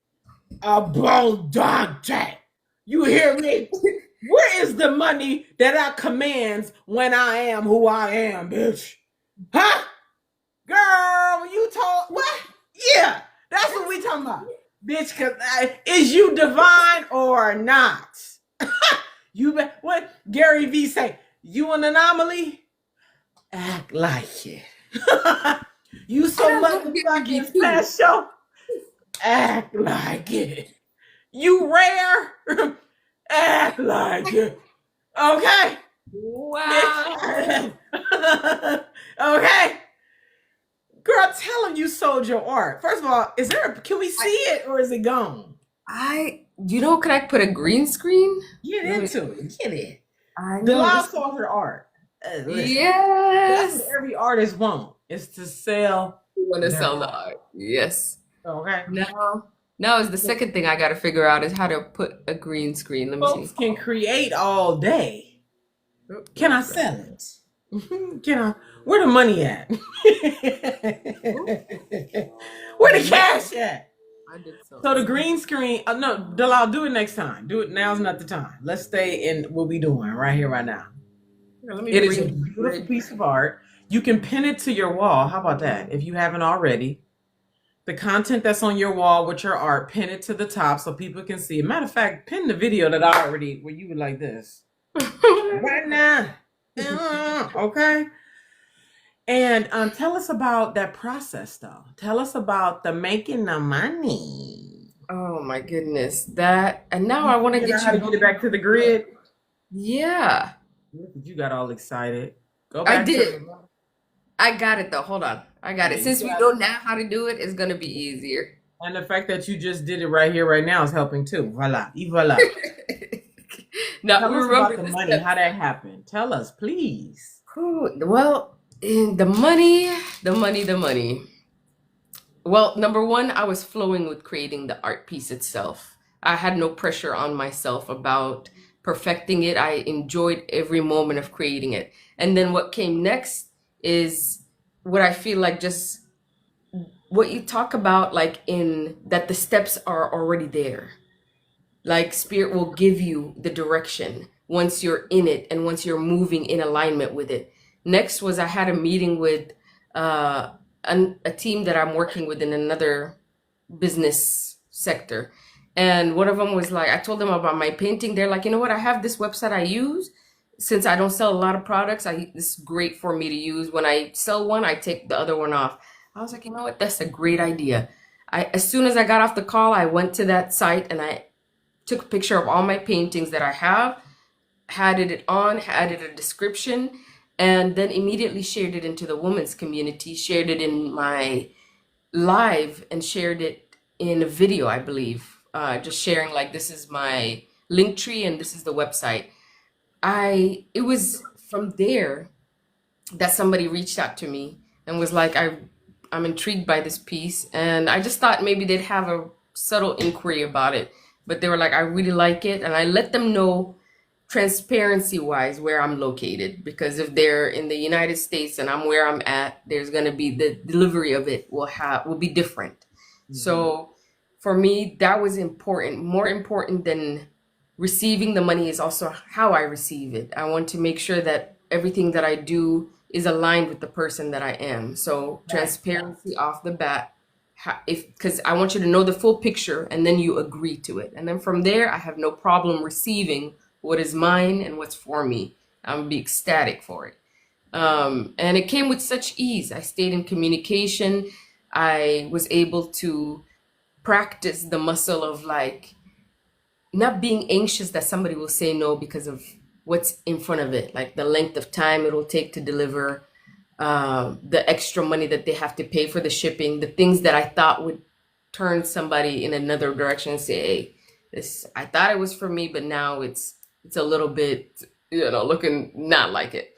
Speaker 2: Abundante. You hear me? Where is the money that I commands when I am who I am, bitch? Huh? Girl, you told what? Yeah, that's what we talking about. Bitch, cause is you divine or not? You what Gary V say? You an anomaly? Act like it. You so motherfucking special. Act like it. You rare. Act like it. Okay.
Speaker 1: Wow.
Speaker 2: Okay. Girl, tell him you sold your art. First of all, can we see it or is it gone?
Speaker 1: Can I put a green screen?
Speaker 2: Get into it. Get it.
Speaker 1: I know.
Speaker 2: Delisle sold her art. Listen,
Speaker 1: Yes.
Speaker 2: that's what every artist wants, is to sell.
Speaker 1: You want to
Speaker 2: their
Speaker 1: sell the
Speaker 2: art.
Speaker 1: art. Yes.
Speaker 2: Okay.
Speaker 1: Now is the second thing I got to figure out is how to put a green screen. Let me
Speaker 2: Folks
Speaker 1: see.
Speaker 2: can create all day. Can I sell it? Can I? Where the money at? Where the cash at?
Speaker 1: I did
Speaker 2: So the green screen. No, Delisle, do it next time. Do it. Now's not the time. Let's stay in what we doing right here, right now. It is a beautiful piece of art. You can pin it to your wall. How about that? If you haven't already, the content that's on your wall with your art, pin it to the top so people can see it. Matter of fact, pin the video that I already, where you were like this. Right now. Okay. And tell us about that process, though. Tell us about the making the money.
Speaker 1: Oh my goodness. And now I want to get
Speaker 2: how to get it back to the grid.
Speaker 1: Yeah.
Speaker 2: You got all excited. Go back.
Speaker 1: I did. I got it though. Hold on. I got it. Since we know now how to do it, it's gonna be easier.
Speaker 2: And the fact that you just did it right here, right now is helping too. Voila. Voila.
Speaker 1: Now
Speaker 2: tell us about the money, how that happened. Tell us, please.
Speaker 1: Well, the money. Well, number one, I was flowing with creating the art piece itself. I had no pressure on myself about perfecting it. I enjoyed every moment of creating it. And then what came next is what I feel like just what you talk about, like in that the steps are already there. Like spirit will give you the direction once you're in it and once you're moving in alignment with it. Next was I had a meeting with uh, a team that I'm working with in another business sector. And one of them was like, I told them about my painting. They're like, you know what? I have this website I use. Since I don't sell a lot of products, this is great for me to use. When I sell one, I take the other one off. I was like, you know what? That's a great idea. As soon as I got off the call, I went to that site and I took a picture of all my paintings that I have, added it on, added a description, and then immediately shared it into the women's community, shared it in my live, and shared it in a video, I believe. Just sharing like this is my link tree and this is the website. It was from there that somebody reached out to me and was like, I'm intrigued by this piece. And I just thought maybe they'd have a subtle inquiry about it. But they were like, I really like it. And I let them know transparency wise where I'm located. Because if they're in the United States and I'm where I'm at, there's gonna be the delivery of it will be different. So for me, that was important. More important than receiving the money is also how I receive it. I want to make sure that everything that I do is aligned with the person that I am. So transparency off the bat, if because I want you to know the full picture and then you agree to it. And then from there, I have no problem receiving what is mine and what's for me. I'm gonna be ecstatic for it. And it came with such ease. I stayed in communication. I was able to practice the muscle of like not being anxious that somebody will say no because of what's in front of it, like the length of time it'll take to deliver, the extra money that they have to pay for the shipping, the things that I thought would turn somebody in another direction and say, hey, this I thought it was for me, but now it's a little bit, looking not like it.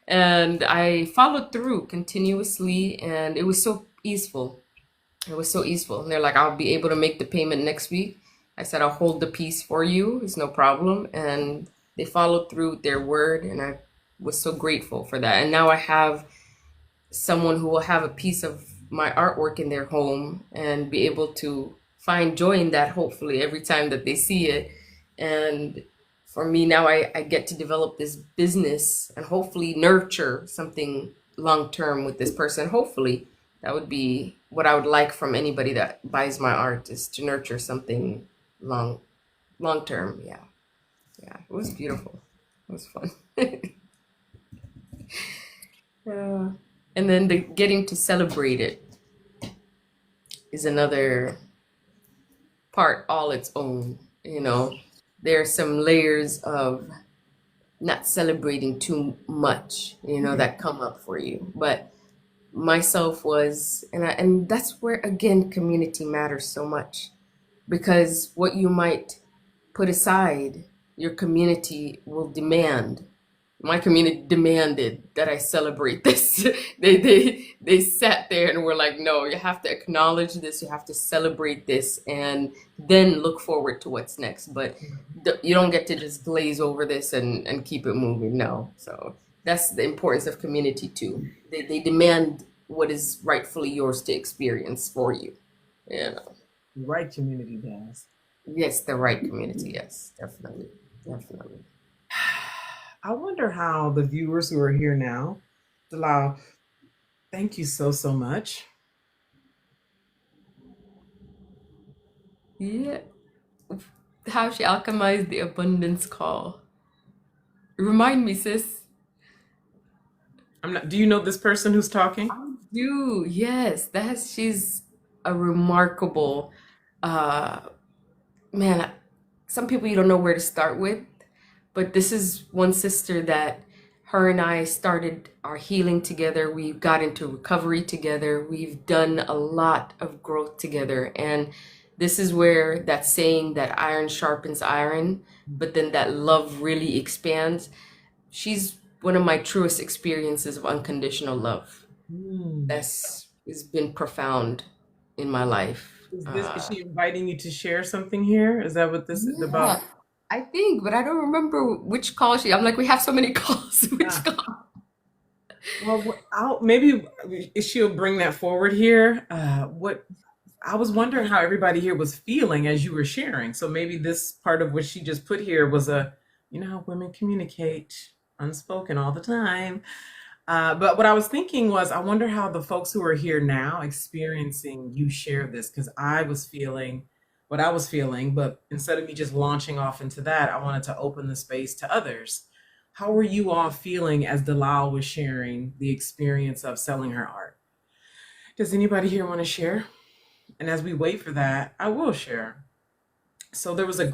Speaker 1: And I followed through continuously, and it was so easeful. It was so easeful. And they're like, I'll be able to make the payment next week. I said, I'll hold the piece for you. It's no problem. And they followed through with their word. And I was so grateful for that. And now I have someone who will have a piece of my artwork in their home and be able to find joy in that, hopefully, every time that they see it. And for me, now I get to develop this business and hopefully nurture something long term with this person. Hopefully, that would be what I would like from anybody that buys my art, is to nurture something long long term. Yeah. Yeah. It was beautiful. It was fun. Yeah. And then the getting to celebrate it is another part all its own. There are some layers of not celebrating too much, that come up for you. But myself was, and that's where again community matters so much, because what you might put aside, your community will demand. My community demanded that I celebrate this. They sat there and were like, no, you have to acknowledge this, you have to celebrate this, and then look forward to what's next. But you don't get to just glaze over this and keep it moving. No. So that's the importance of community too. They demand what is rightfully yours to experience for you. You know.
Speaker 2: Right community does.
Speaker 1: Yes, the right community. Yes, definitely. Definitely.
Speaker 2: I wonder how the viewers who are here now, Delau, thank you so, so much.
Speaker 1: Yeah. How she alchemized the abundance call. Remind me, sis.
Speaker 2: Do you know this person who's talking?
Speaker 1: I do. Yes, she's a remarkable uh man. Some people you don't know where to start with, but this is one sister that her and I started our healing together. We got into recovery together. We've done a lot of growth together. And this is where that saying that iron sharpens iron, but then that love really expands. She's one of my truest experiences of unconditional love.
Speaker 2: Hmm.
Speaker 1: That's It's been profound in my life.
Speaker 2: Is she inviting you to share something here? Is that what this is
Speaker 1: Yeah,
Speaker 2: about?
Speaker 1: I think, but I don't remember which call I'm like, we have so many calls. Which
Speaker 2: Ah,
Speaker 1: call?
Speaker 2: well, maybe she'll bring that forward here. What I was wondering how everybody here was feeling as you were sharing. So maybe this part of what she just put here was You know how women communicate unspoken all the time. But what I was thinking was, I wonder how the folks who are here now experiencing you share this, because I was feeling what I was feeling, but instead of me just launching off into that, I wanted to open the space to others. How were you all feeling as Dalal was sharing the experience of selling her art? Does anybody here want to share? And as we wait for that, I will share. So there was a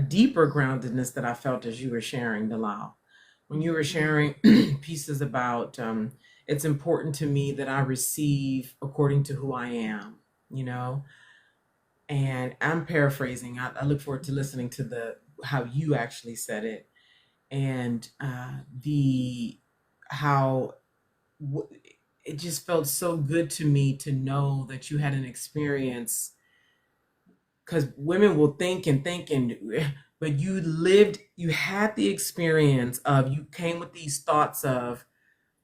Speaker 2: deeper groundedness that I felt as you were sharing, Dalal. When you were sharing pieces about it's important to me that I receive according to who I am, you know, and I'm paraphrasing. I look forward to listening to the how you actually said it, and the how w- it just felt so good to me to know that you had an experience, because women will think and think and but you had the experience of, you came with these thoughts of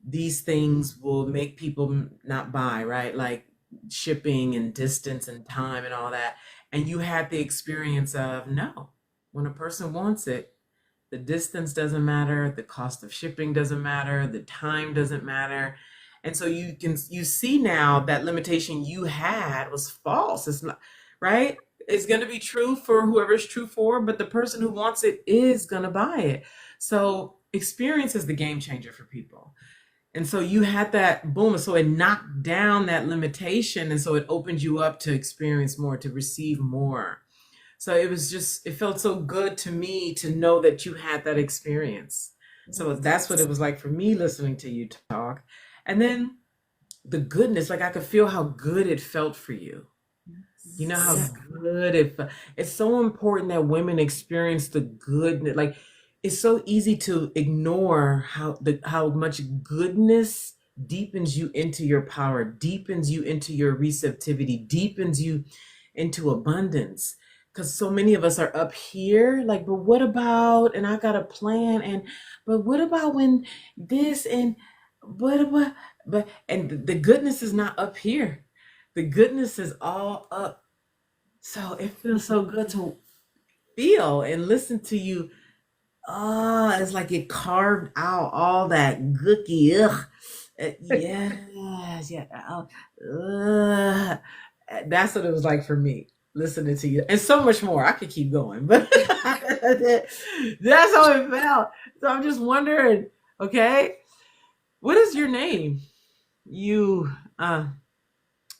Speaker 2: these things will make people not buy, right? Like shipping and distance and time and all that. And you had the experience of, no, when a person wants it, the distance doesn't matter, the cost of shipping doesn't matter, the time doesn't matter. And so you see now that limitation you had was false. It's not, right? It's going to be true for whoever it's true for, but the person who wants it is going to buy it. So experience is the game changer for people. And so you had that boom. So it knocked down that limitation. And so it opened you up to experience more, to receive more. So it felt so good to me to know that you had that experience. So that's what it was like for me listening to you talk. And then the goodness, like I could feel how good it felt for you. You know how good it felt. It's so important that women experience the goodness. Like, it's so easy to ignore how much goodness deepens you into your power, deepens you into your receptivity, deepens you into abundance. Because so many of us are up here, like, but what about, and I got a plan, and but what about when this, and what about, and the goodness is not up here. The goodness is all up. So it feels so good to feel and listen to you. Oh, it's like it carved out all that gooky. Ugh. Yes, yeah. Ugh. That's what it was like for me listening to you, and so much more. I could keep going, but that's how it felt. So I'm just wondering, okay, what is your name? You,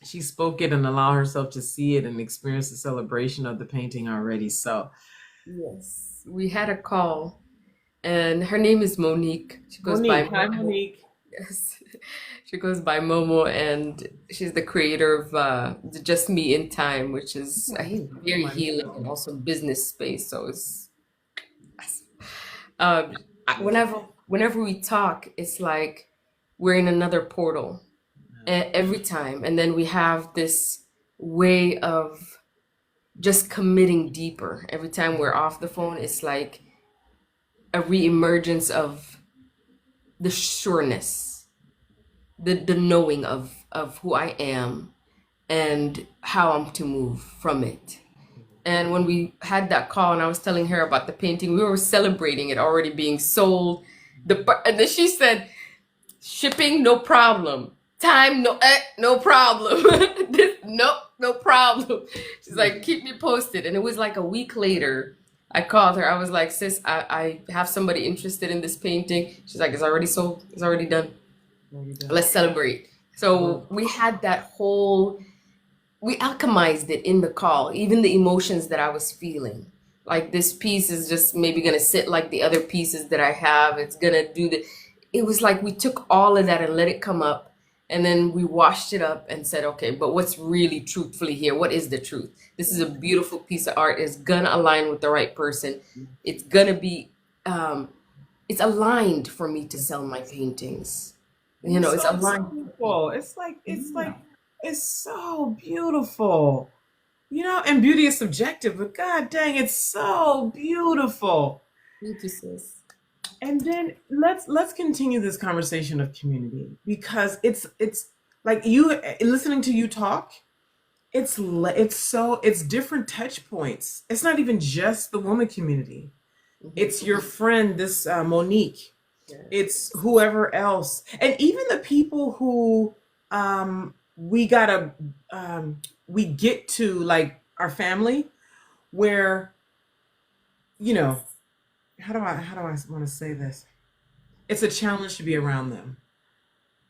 Speaker 2: she spoke it and allowed herself to see it and experience the celebration of the painting already. So,
Speaker 1: Yes, we had a call, and her name is Monique. She goes by
Speaker 2: Monique, hi
Speaker 1: Momo.
Speaker 2: Monique.
Speaker 1: Yes, she goes by Momo, and she's the creator of the Just Me in Time, which is
Speaker 2: Oh
Speaker 1: very
Speaker 2: my
Speaker 1: healing and
Speaker 2: God.
Speaker 1: also business space. So it's
Speaker 2: Yes.
Speaker 1: whenever we talk, it's like we're in another portal every time, and then we have this way of just committing deeper. Every time we're off the phone, it's like a reemergence of the sureness, the knowing of who I am and how I'm to move from it. And when we had that call and I was telling her about the painting, we were celebrating it already being sold. And then she said, shipping, no problem. Time, no problem. No problem. She's like, keep me posted. And it was like a week later, I called her. I was like, sis, I have somebody interested in this painting. She's like, it's already sold. It's already done.
Speaker 2: There you go.
Speaker 1: Let's celebrate. So we had that whole, we alchemized it in the call, even the emotions that I was feeling. Like this piece is just maybe gonna sit like the other pieces that I have. It's gonna do the, it was like we took all of that and let it come up, and then we washed it up and said, okay, but what's really truthfully here? What is the truth? This is a beautiful piece of art. It's gonna align with the right person. It's gonna be, it's aligned for me to sell my paintings. You know,
Speaker 2: It's
Speaker 1: it's
Speaker 2: so
Speaker 1: aligned.
Speaker 2: beautiful.
Speaker 1: Yeah.
Speaker 2: It's so beautiful. You know, and beauty is subjective, but god dang, it's so beautiful.
Speaker 1: Thank you, sis.
Speaker 2: And then let's continue this conversation of community, because it's like you listening to you talk, it's different touch points. It's not even just the woman community. It's your friend, this Monique. It's
Speaker 1: Yes.
Speaker 2: whoever else, and even the people who we gotta we get to, like our family, where you know how do I want to say this? It's a challenge to be around them,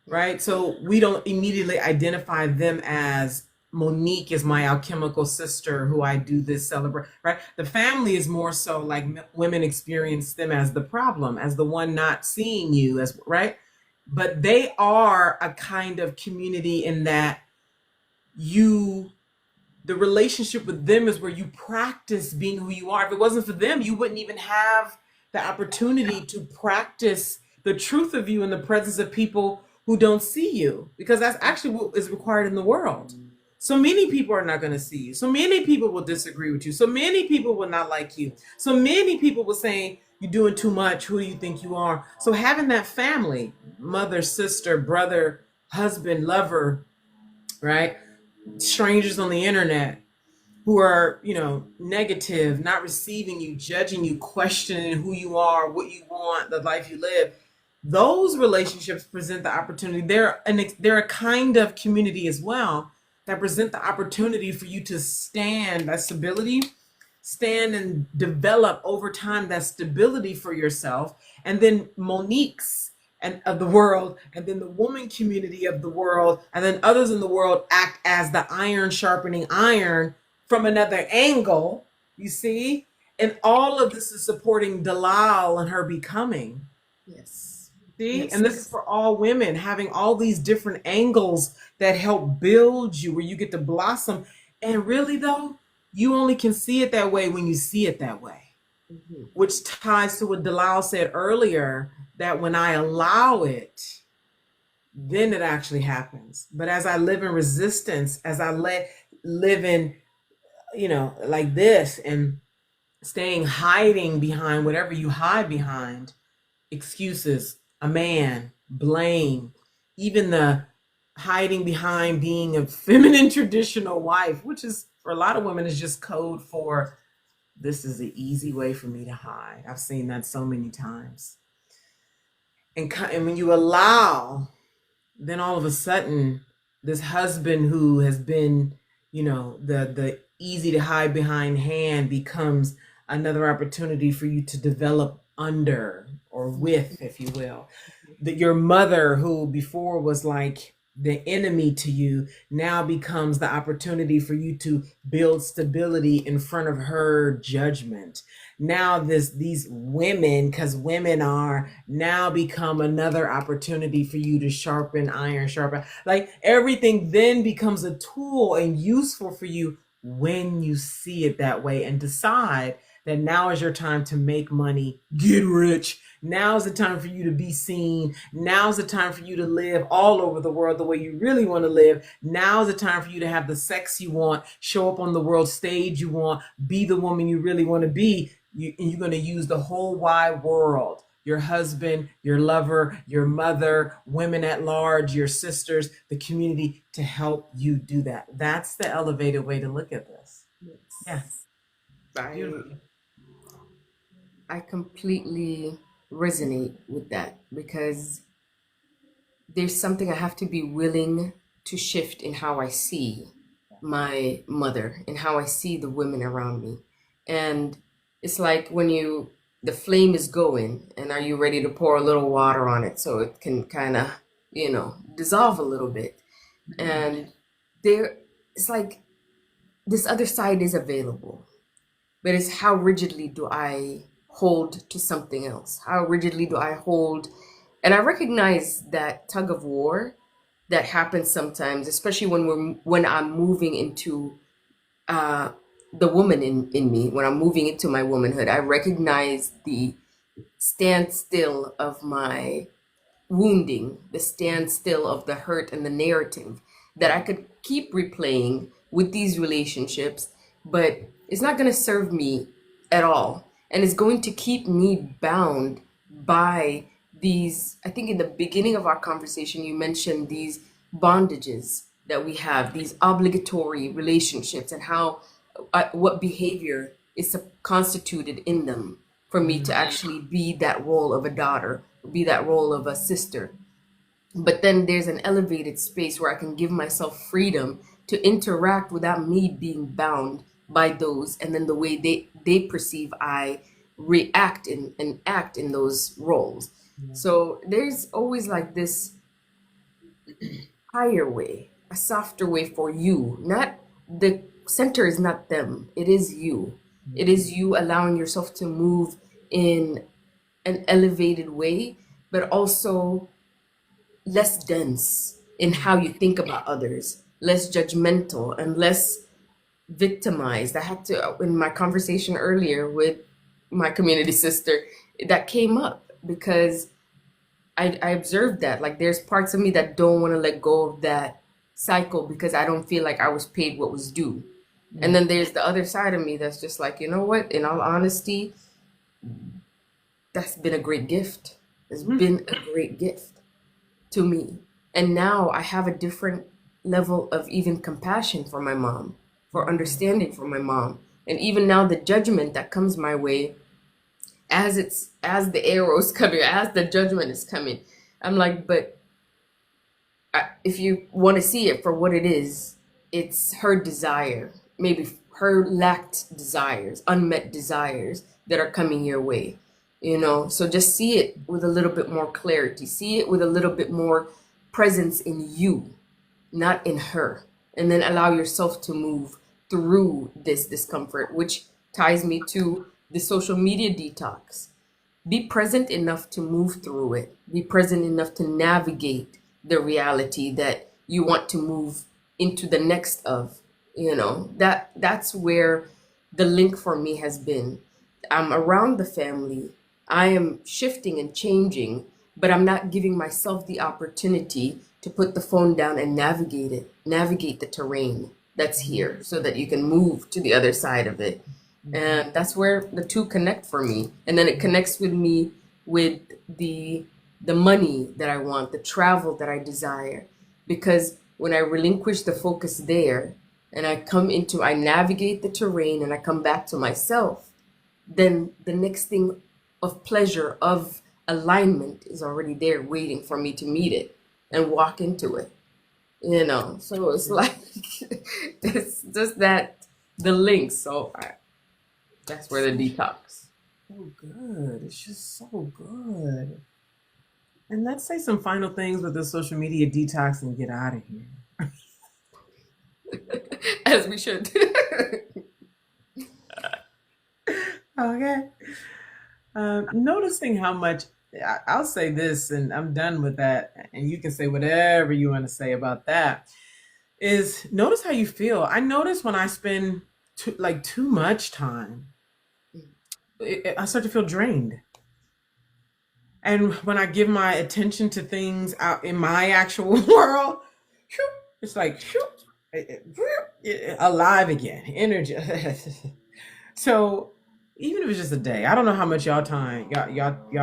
Speaker 1: Yeah.
Speaker 2: right? So we don't immediately identify them as Monique is my alchemical sister who I do this celebrate, right? The family is more so like women experience them as the problem, as the one not seeing you, as right. But they are a kind of community in that you the relationship with them is where you practice being who you are. If it wasn't for them, you wouldn't even have the opportunity to practice the truth of you in the presence of people who don't see you, because that's actually what is required in the world. So many people are not going to see you. So many people will disagree with you. So many people will not like you. So many people will say, you're doing too much. Who do you think you are? So having that family, mother, sister, brother, husband, lover, right? Strangers on the internet who are, negative, not receiving you, judging you, questioning who you are, what you want, the life you live. Those relationships present the opportunity. They're a kind of community as well that present the opportunity for you to stand that stability, stand and develop over time that stability for yourself. And then Monique's and of the world, and then the woman community of the world, and then others in the world act as the iron sharpening iron from another angle, you see? And all of this is supporting Dalal and her becoming.
Speaker 1: Yes.
Speaker 2: See? And this is
Speaker 1: Yes.
Speaker 2: for all women, having all these different angles that help build you, where you get to blossom. And really, though, you only can see it that way when you see it that way,
Speaker 1: Mhm.
Speaker 2: which ties to what Dalal said earlier, that when I allow it, then it actually happens. But as I live in resistance, as I live in, like this, and staying hiding behind whatever you hide behind, excuses, a man, blame, even the hiding behind being a feminine traditional wife, which is for a lot of women is just code for this is an easy way for me to hide. I've seen that so many times. And when you allow, then all of a sudden, this husband who has been, the easy to hide behind hand becomes another opportunity for you to develop under or with, if you will. That your mother, who before was like the enemy to you, now becomes the opportunity for you to build stability in front of her judgment. Now these women, because women are now become another opportunity for you to sharpen iron, sharpen, like everything then becomes a tool and useful for you when you see it that way and decide that now is your time to make money, get rich. Now's the time for you to be seen. Now's the time for you to live all over the world the way you really want to live. Now's the time for you to have the sex you want, show up on the world stage you want, be the woman you really want to be. And you're going to use the whole wide world, your husband, your lover, your mother, women at large, your sisters, the community, to help you do that. That's the elevated way to look at this. Yeah,
Speaker 1: Yes. I
Speaker 2: beautiful.
Speaker 1: I completely resonate with that because there's something I have to be willing to shift in how I see my mother and how I see the women around me. And it's like when the flame is going, and are you ready to pour a little water on it so it can kind of, dissolve a little bit? And there, it's like this other side is available, but it's how rigidly do I hold to something else? How rigidly do I hold? And I recognize that tug of war that happens sometimes, especially when I'm moving into uh, the woman in me, when I'm moving into my womanhood. I recognize the standstill of my wounding, the standstill of the hurt and the narrative that I could keep replaying with these relationships, but it's not going to serve me at all. And it's going to keep me bound by these. I think in the beginning of our conversation, you mentioned these bondages that we have, these obligatory relationships, and how what behavior is constituted in them. for me to
Speaker 2: Mhm.
Speaker 1: actually be that role of a daughter, be that role of a sister. But then there's an elevated space where I can give myself freedom to interact without me being bound by those, and then the way they perceive I react and act in those roles.
Speaker 2: Yeah.
Speaker 1: So there's always like this higher way, a softer way for you. Not the center is not them. It is you. It
Speaker 2: Mhm.
Speaker 1: is you allowing yourself to move in an elevated way, but also less dense in how you think about others, less judgmental and less victimized. I had to, in my conversation earlier with my community sister, that came up because I observed that. Like, there's parts of me that don't want to let go of that cycle because I don't feel like I was paid what was due. And
Speaker 2: Yeah.
Speaker 1: then there's the other side of me that's just like, you know what? In all honesty, that's been a great gift. It's
Speaker 2: Mhm.
Speaker 1: been a great gift to me. And now I have a different level of even compassion for my mom, for
Speaker 2: Mhm.
Speaker 1: understanding for my mom. And even now the judgment that comes my way as the arrows coming, as the judgment is coming, I'm like, but if you want to see it for what it is, it's her desire, maybe her lacked desires, unmet desires that are coming your way. So just see it with a little bit more clarity, see it with a little bit more presence in you, not in her. And then allow yourself to move through this discomfort, which ties me to the social media detox. Be present enough to move through it. Be present enough to navigate the reality that you want to move into the next of. That's where the link for me has been. I'm around the family. I am shifting and changing, but I'm not giving myself the opportunity to put the phone down and navigate it, navigate the terrain that's
Speaker 2: Mhm.
Speaker 1: here so that you can move to the other side of it.
Speaker 2: Mhm.
Speaker 1: And that's where the two connect for me. And then it connects with me with the money that I want, the travel that I desire. Because when I relinquish the focus there and I navigate the terrain and I come back to myself, then the next thing of pleasure, of alignment is already there waiting for me to meet it and walk into it. So it's like it's just that the link. That's where the
Speaker 2: So,
Speaker 1: detox.
Speaker 2: so good. It's just so good. And let's say some final things with the social media detox and get out of here.
Speaker 1: As we should.
Speaker 2: Okay. Noticing how much, I'll say this and I'm done with that, and you can say whatever you want to say about that, is notice how you feel. I notice when I spend too much time, I start to feel drained. And when I give my attention to things out in my actual world, it's like alive again, energy. So even if it's just a day, I don't know how much y'all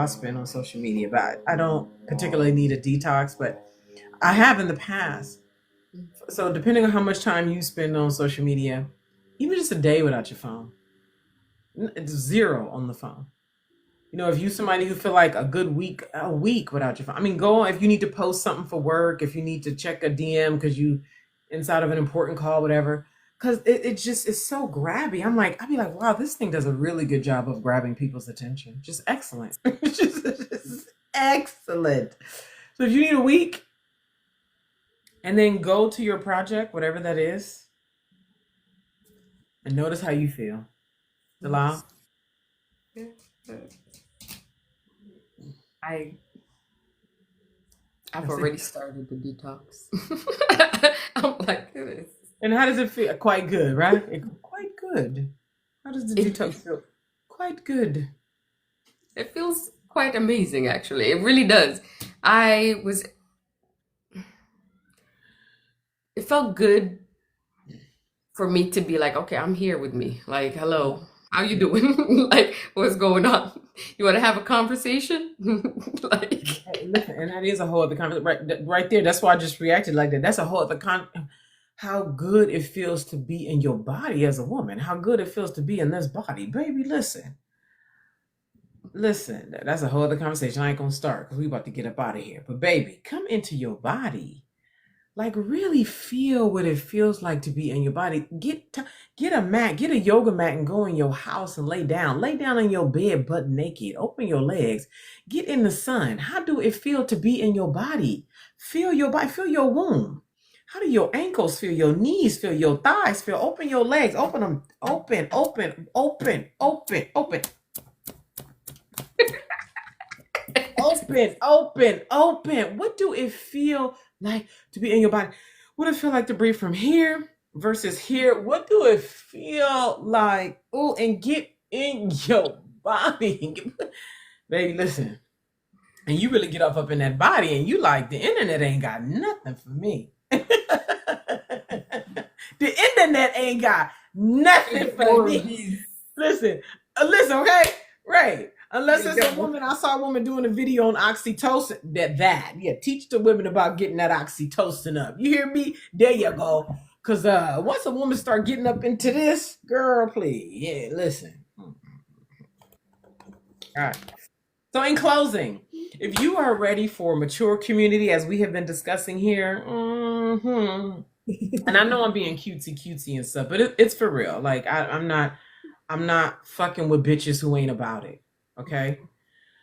Speaker 2: spend on social media, but I don't particularly need a detox, but I have in the past. So depending on how much time you spend on social media, even just a day without your phone, it's zero on the phone. If you somebody who feel like a week without your phone. I mean, go on if you need to post something for work, if you need to check a DM because you inside of an important call, whatever. Because it just is so grabby. I'd be like, wow, this thing does a really good job of grabbing people's attention. Just excellent. Just excellent. So if you need a week and then go to your project, whatever that is, and notice how you feel. Dalal?
Speaker 1: Yes. I I've
Speaker 2: I see.
Speaker 1: already started the detox. I'm like this.
Speaker 2: And how does it feel? Quite good, right? Quite good. How does the
Speaker 1: It
Speaker 2: detox feel? Quite good.
Speaker 1: it feels quite amazing actually. It really does. I was it felt good for me to be like, okay, I'm here with me. Like,
Speaker 2: Yeah.
Speaker 1: hello, how you doing? Like, what's going on? You want to have a conversation? Like,
Speaker 2: Hey, listen, and that is a whole other conversation right there. That's why I just reacted like that. That's a whole other how good it feels to be in your body as a woman. How good it feels to be in this body, baby. Listen, Listen, that's a whole other conversation. I ain't gonna start because we about to get up out of here. But baby, come into your body. Like really feel what it feels like to be in your body. Get a mat, get a yoga mat, and go in your house and lay down. Lay down in your bed, butt naked. Open your legs. Get in the sun. How do it feel to be in your body? Feel your body. Feel your womb. How do your ankles feel? Your knees feel? Your thighs feel? Open your legs. Open them. Open. Open. Open. Open. Open. Open, open, open. What do it feel like to be in your body? What does it feel like to breathe from here versus here? What do it feel like? Oh, and get in your body. Baby, listen. And you really get up in that body and you like the internet ain't got nothing for me. The internet ain't got nothing for me. Listen, listen, okay? Right. Unless it's a woman, I saw a woman doing a video on oxytocin. Yeah, teach the women about getting that oxytocin up. You hear me? There you go. Cause once a woman start getting up into this, girl, please, yeah, listen. All right. So in closing, if you are ready for a mature community, as we have been discussing here, and I know I'm being cutesy and stuff, but it's for real. Like I'm not fucking with bitches who ain't about it. Okay.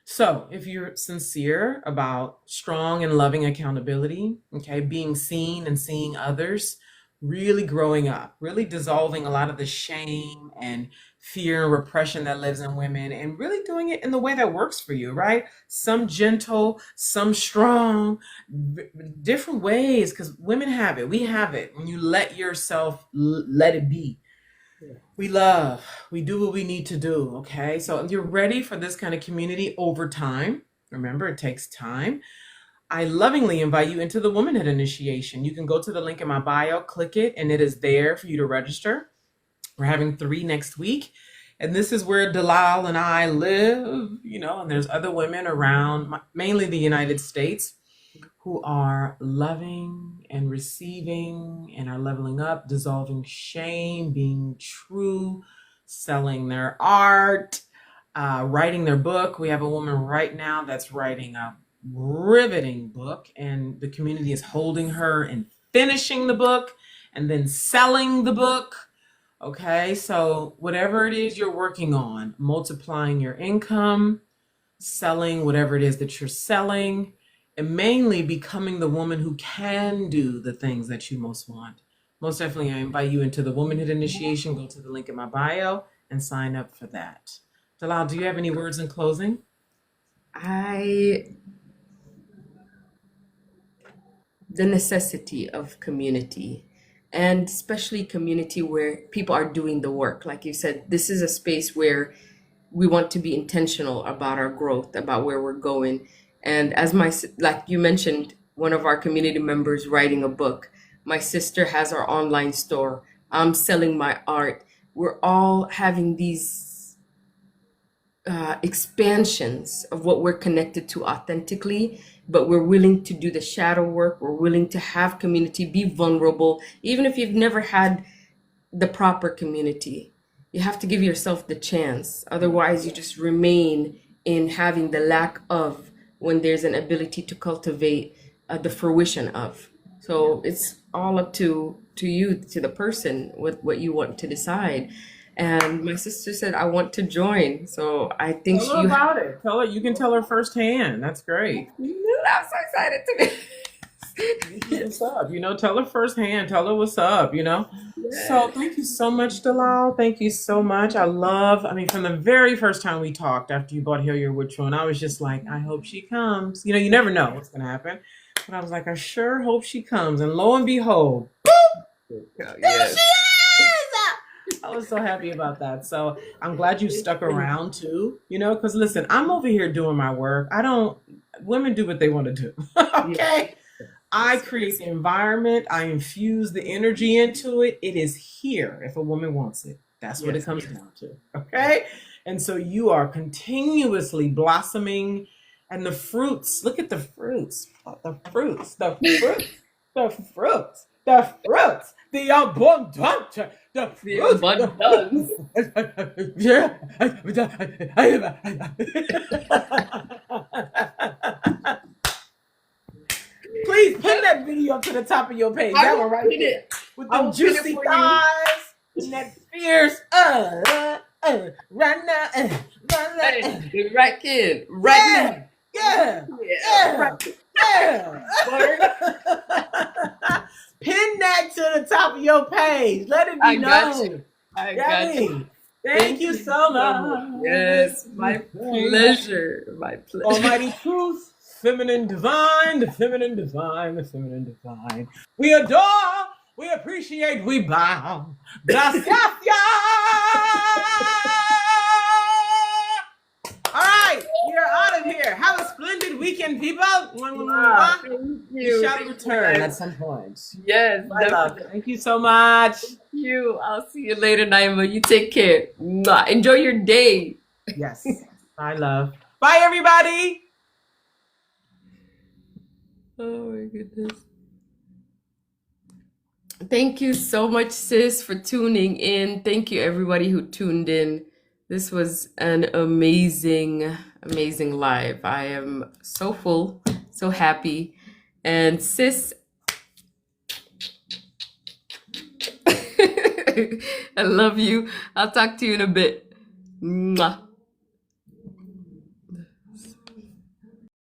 Speaker 2: So if you're sincere about strong and loving accountability, okay, being seen and seeing others, really growing up, really dissolving a lot of the shame and fear and repression that lives in women and really doing it in the way that works for you, right? Some gentle, some strong, different ways, because women have it. We have it. When you let yourself let it be, we love, we do what we need to do. Okay. So you're ready for this kind of community over time. Remember, it takes time. I lovingly invite you into the Womanhood Initiation. You can go to the link in my bio, click it, and it is there for you to register. We're having 3 next week. And this is where Dalal and I live, and there's other women around, mainly the United States, who are loving and receiving and are leveling up, dissolving shame, being true, selling their art, writing their book. We have a woman right now that's writing a riveting book, and the community is holding her and finishing the book and then selling the book. Okay, so whatever it is you're working on, multiplying your income, selling whatever it is that you're selling, and mainly becoming the woman who can do the things that you most want. Most definitely, I invite you into the Womanhood Initiation. Go to the link in my bio and sign up for that. Dalal, do you have any words in closing?
Speaker 1: I the necessity of community, and especially community where people are doing the work. Like you said, this is a space where we want to be intentional about our growth, about where we're going. And as like you mentioned, one of our community members writing a book, my sister has our online store, I'm selling my art. We're all having these expansions of what we're connected to authentically, but we're willing to do the shadow work. We're willing to have community, be vulnerable, even if you've never had the proper community. You have to give yourself the chance. Otherwise, you just remain in having the lack of when there's an ability to cultivate the fruition of. So it's all up to you, to the person, what you want to decide. And my sister said, I want to join. So I think
Speaker 2: Tell her
Speaker 1: you have.
Speaker 2: about it. Tell her, you can tell her firsthand. That's great.
Speaker 1: I'm so excited to be.
Speaker 2: What's up? Tell her firsthand. Tell her what's up, So thank you so much, Dalal. Thank you so much. From the very first time we talked after you bought Hilliard Ritual, and I was just like, I hope she comes. You never know what's going to happen. But I was like, I sure hope she comes. And lo and behold, there she is! I was so happy about that. So I'm glad you stuck around too, because listen, I'm over here doing my work. Women do what they want to do. Okay. I create the environment. I infuse the energy into it. It is here if a woman wants it. That's what it comes down to. Okay. And so you are continuously blossoming, and the fruits, look at the fruits, the fruits. the fruits, the abundant, the
Speaker 1: The
Speaker 2: fruits.
Speaker 1: abundance.
Speaker 2: Yeah. Please pin that video up to the top of your page.
Speaker 1: I
Speaker 2: That
Speaker 1: will
Speaker 2: one right
Speaker 1: pin
Speaker 2: there.
Speaker 1: it.
Speaker 2: With
Speaker 1: I
Speaker 2: them
Speaker 1: will pin it
Speaker 2: juicy
Speaker 1: for you.
Speaker 2: thighs and that fierce, right now, right now,
Speaker 1: Hey, the right kid, right
Speaker 2: yeah,
Speaker 1: now.
Speaker 2: yeah,
Speaker 1: Yeah,
Speaker 2: yeah,
Speaker 1: right.
Speaker 2: yeah.
Speaker 1: Butter.
Speaker 2: Pin that to the top of your page. Let it be
Speaker 1: I got you.
Speaker 2: known.
Speaker 1: I
Speaker 2: Yeah, I
Speaker 1: got you.
Speaker 2: mean, thank
Speaker 1: Thank
Speaker 2: you
Speaker 1: you
Speaker 2: so
Speaker 1: so much.
Speaker 2: much.
Speaker 1: Yes, my pleasure. My pleasure.
Speaker 2: Almighty truth, feminine divine, the feminine divine, the feminine divine. We adore, we appreciate, we bow. Gracias. All right, we are out of here. Have a splendid weekend, people.
Speaker 1: Wow, thank
Speaker 2: We
Speaker 1: you.
Speaker 2: shall
Speaker 1: Thank you,
Speaker 2: return at
Speaker 1: guys.
Speaker 2: some point.
Speaker 1: Yes,
Speaker 2: My love,
Speaker 1: definitely.
Speaker 2: thank you so much.
Speaker 1: Thank you. I'll see you later, Naima. You take care. Mwah. Enjoy your day.
Speaker 2: Yes, my love. Bye, everybody.
Speaker 1: Oh my goodness. Thank you so much, sis, for tuning in. Thank you, everybody who tuned in. This was an amazing, amazing live. I am so full, so happy. And sis, I love you. I'll talk to you in a bit. Mwah.